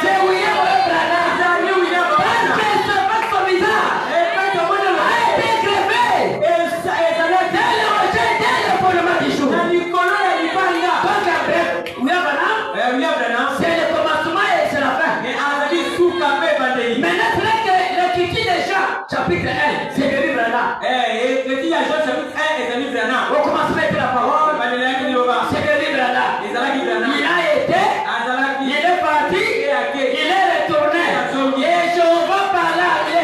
c'est William Branham. Parce que ce pas son visage a été crevé dès le rocher, dès le fondement du jour. Donc après, William Branham, c'est le commencement et c'est la fin. Maintenant, c'est que le Kiki de Jean, chapitre 1, c'est Billy Branham. Au commencement de la parole, c'est Billy Branham. Il a été, il est parti, il est retourné. Et Jéhovah parlait à lui.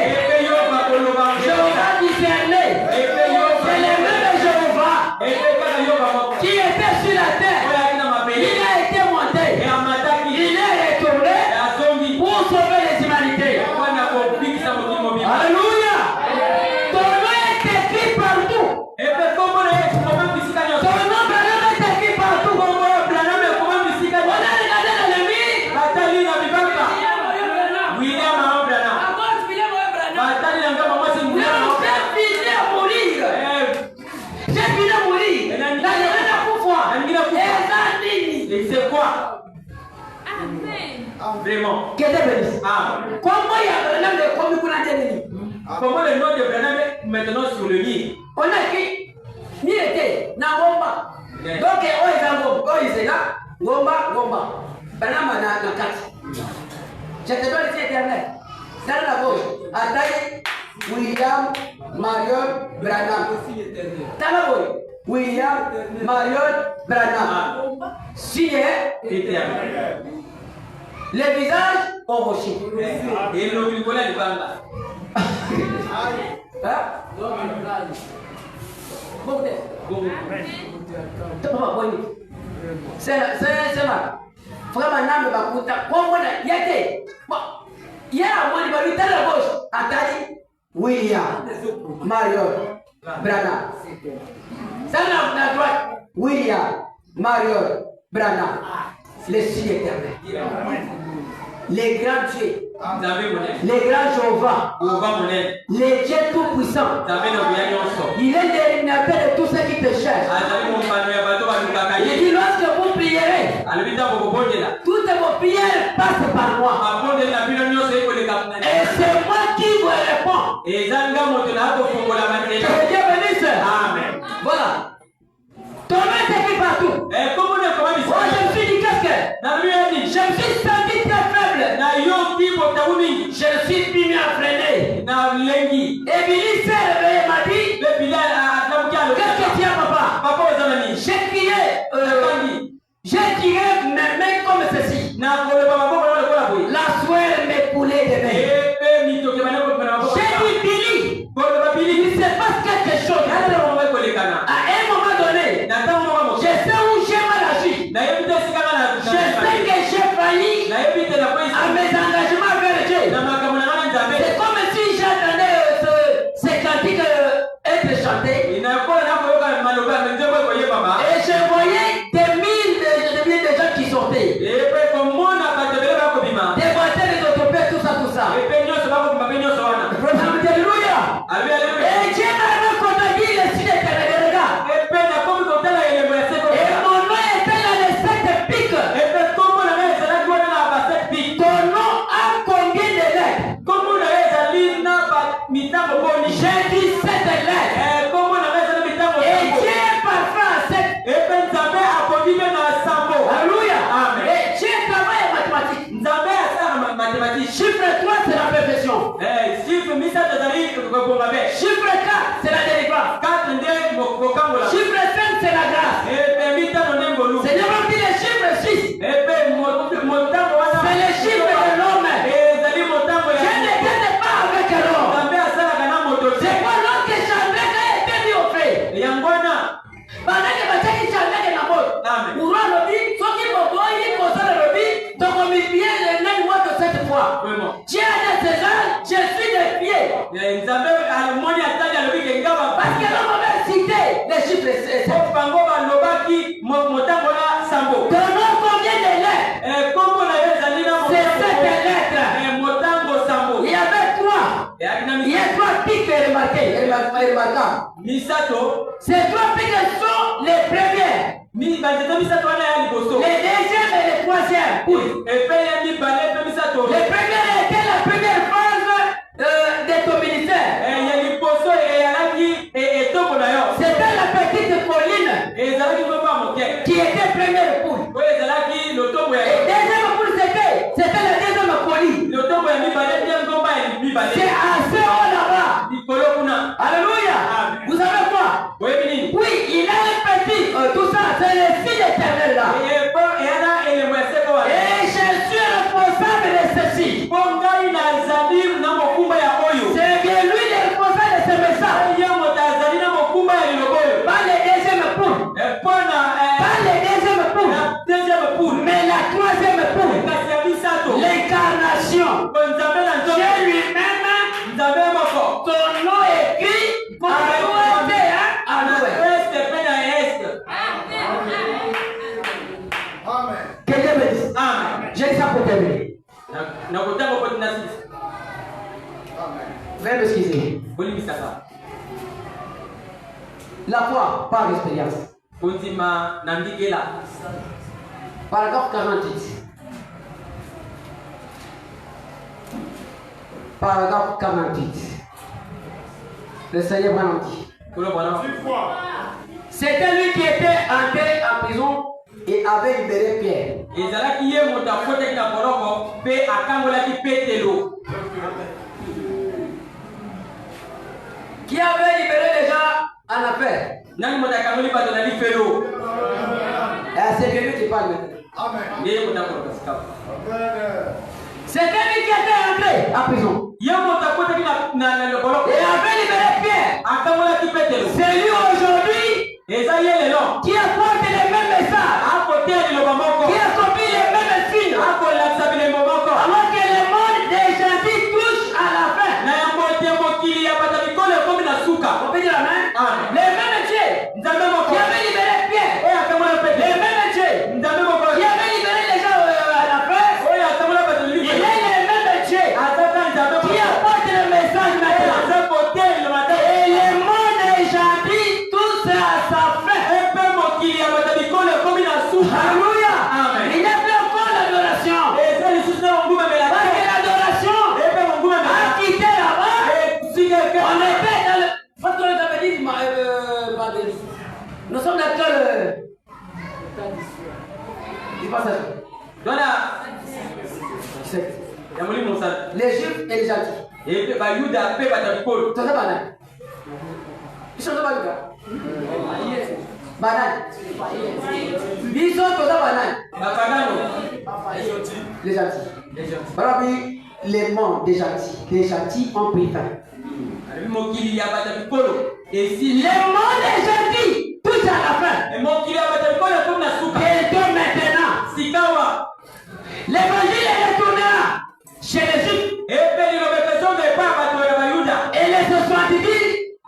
Jéhovah discernait. C'est le même Jéhovah qui était sur la terre. Il a été monté. Il est retourné pour sauver les humanités. Alléluia. Ton nom est écrit partout. Ton nom est écrit partout. On a regardé dans le mur. J'ai fini à mourir. La dernière fois. Et c'est quoi? Amen. Vraiment. Que Dieu bénisse. Comment il y a Branham de comme qu'on a dit? Comment le nom de Branham est maintenant sur le lit? On a écrit, ni était, Nangomba. Donc, on est là, Ngomba. Branham na 4. Je te donne le éternel. Dans la gauche, Ataï, William, Marion, Branham. Dans la gauche, William, Marion, Branham. Signé, les visages au rocher. Et le Nicolas du Banga. C'est là. Frère Manam Bakuta, comment il y a été? Il y a un moment où il la gauche. Atali, William, Marion, Branham. Ça la droite, William, Marion, Branham. Les signes éternels. Les grands dieux. Les grands Jéhovah. Les dieux tout-puissants. Il est l'éliminateur de tous ceux qui te cherchent. Il dit lorsque vous prierez, toutes vos prières passent par moi. Et c'est moi qui vous réponds. Que Dieu bénisse. Amen. Voilà. Ton nom est écrit partout. Moi, je me suis dit qu'est-ce que? Je me suis senti très faible. Je suis fini à freiner. Et Billy s'est réveillé et m'a dit, qu'est-ce que tu as, papa? J'ai crié, mes mains comme ceci. La sueur me coulait des mains. J'ai dit, Billy, il se passe quelque chose. À un moment donné, je sais où j'ai mal agi. Je sais que j'ai failli à mes engagements avec Dieu. C'est comme si j'ai yangwana Banake bataki chanake na moto. Amen. Ura lobi, soki boboyi, kosala lobi, tokomibie le nani moto cette fois. Vraiment. Dieu a des ans, je suis défié. Nzambe alimoni atali alobi ke ngaba Parce que l'homme avait cité les chiffres. ko bango balobaki motango na sambo. Donnons combien de lettres? Kombo na yo ezali na C'est 7 lettres. motango sambo. Il y avait 3. Il y a 3 pics remarquables. Misato. Ces 3 pics sont les premières. Misato wana ya liboso. Les deuxièmes et les troisièmes. Et puis ya mibale pe misato. Les premières étaient la première phase de ton ministère. Ya liboso eyalaki etoko na yo. C'était la petite Pauline Ezalaki ngomba moke. qui était première poule. Oyo ezalaki lotombo ya Et deuxième poule c'était la deuxième Pauline. lotombo ya mibale nde ngomba ya mibale. C'est assez haut là-bas. Likolo kuna. Alléluia. Amen. Vous savez quoi? Oyebi nini? Oui, il a un petit, tout ça, c'est le signe éternel là. Eyana elembo ya seko wana. Et je suis responsable de ceci. Po ngai nazali na mokumba ya oyo. C'est bien lui le responsable de ce message. Ye moto azali na mokumba ya lilobo oyo. Pas le deuxième poule. Mpona Pas le deuxième poule. na deuxième poule. Mais la troisième poule. Kasi ya misato. L'incarnation. Nzambe na nzambe. Dieu lui-même, Nzambe moko. ton nom écrit pour nous aider à nous. Est pe na est. Quelqu'un me dit. Amen. J'ai dit ça pour terminer. Na kotanga poti na sisi. Veuillez m'excuser. Bolimisaka. La foi par expérience. Kondima na mbikela. Paragraphe 48. Paragraphe 48. Le Seigneur m'a dit. Kolo bwana. C'était lui qui était entré en prison et avait libéré Pierre. Ezalaki ye moto akotaki na boloko mpe akangolaki Petelo. Qui avait libéré les gens en affaire. Nani moto akangoli bato na lifelo. C'est de lui qui parle maintenant. Ye moto akoloka sika. C'était lui qui était entré en prison Ye moto akotaki na boloko. et avait libéré Pierre. Akangolaki Petelo. C'est lui aujourd'hui Eza ye lelo. qui apporte les mêmes messages, Akoteya liloba moko. qui accomplit les mêmes signes. Akolakisa bilembo moko. Alors que le monde des gentils touche à la fin. Na yango te mokili ya bato mikolo ekomi na suka. On peut dire la main. Amen. Les mêmes dieux Nzambe moko. qui avaient libéré Pierre. Oyo akangola Les Petelo. mêmes dieux Nzambe moko. qui avaient libéré les gens à la fin. Oyo akangola bato Il lifelo. est les mêmes dieux Azaka Nzambe qui moko. apporte le message maintenant. Aza koteya liloba te. Et le monde des gentils touche à sa fin. Epe mokili ya bato mikolo ekomi na suka. Alléluia. Amen. Il n'y a plus encore l'adoration. Eza lisusu na mongumamela Parce que te. l'adoration Epe a mongumamela. quitté là-bas. Sika On epe. était dans le... Parce qu'on avait dit, nous sommes dans quel... Il passe à Dona c'est ya molimo mosala. les juifs et les gentils. Epe bayuda mpe bato mikolo. Toza banani. Biso toza baluka. Banani. Biso toza banani. Bapagano. Les gentils. Voilà, puis les mondes des gentils. Les gentils ont pris fin. Alebi mokili ya bato mikolo. Esili. Les mondes des gentils, tout à la fin. Mokili ya bato mikolo ekomi na suka. Bientôt maintenant. Sikawa. L'évangile est retourné chez les juifs. Epe liloba ekesonga epa ya bato ya bayuda. Et les 70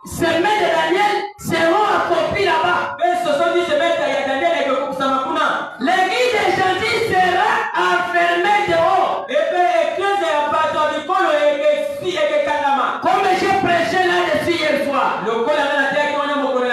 semaines de Daniel seront accomplies là-bas. Mpe 70 semestre ya Daniel ekokusama kuna. L'église des gentils sera enfermée dehors. Epe eklese ya bato ya mikolo ekekangama. Comme j'ai prêché là-dessus hier soir. Lokola nga nateyaki wana mokolo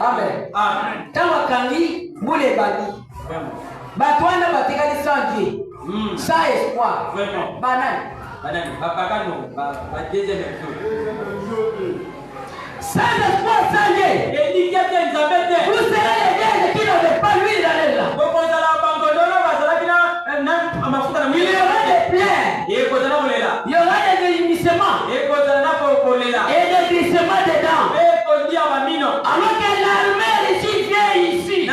Amen. Amen. Tant Kandi, boule bandi. Batouana batikali sans Dieu. Sans espoir. Vraiment. Banane. Banane. Papa non. Deuxième chose. Sans espoir, sans Dieu. Et dit qu'il y a des amis. Vous serez les vierges qui n'ont pas l'huile dans les là. Il y aura des plaies. Il y aura des gémissements. Et des glissements dedans. Alors que l'armée ici vient ici. Et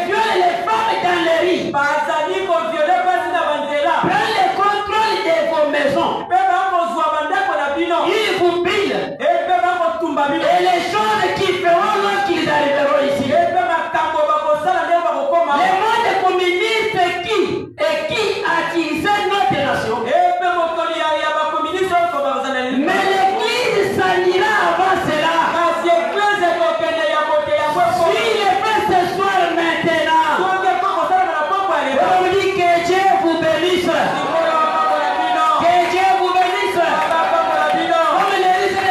viole les femmes dans les rues. Prends le contrôle de vos maisons. Ils vous pillent. Et les choses qui feront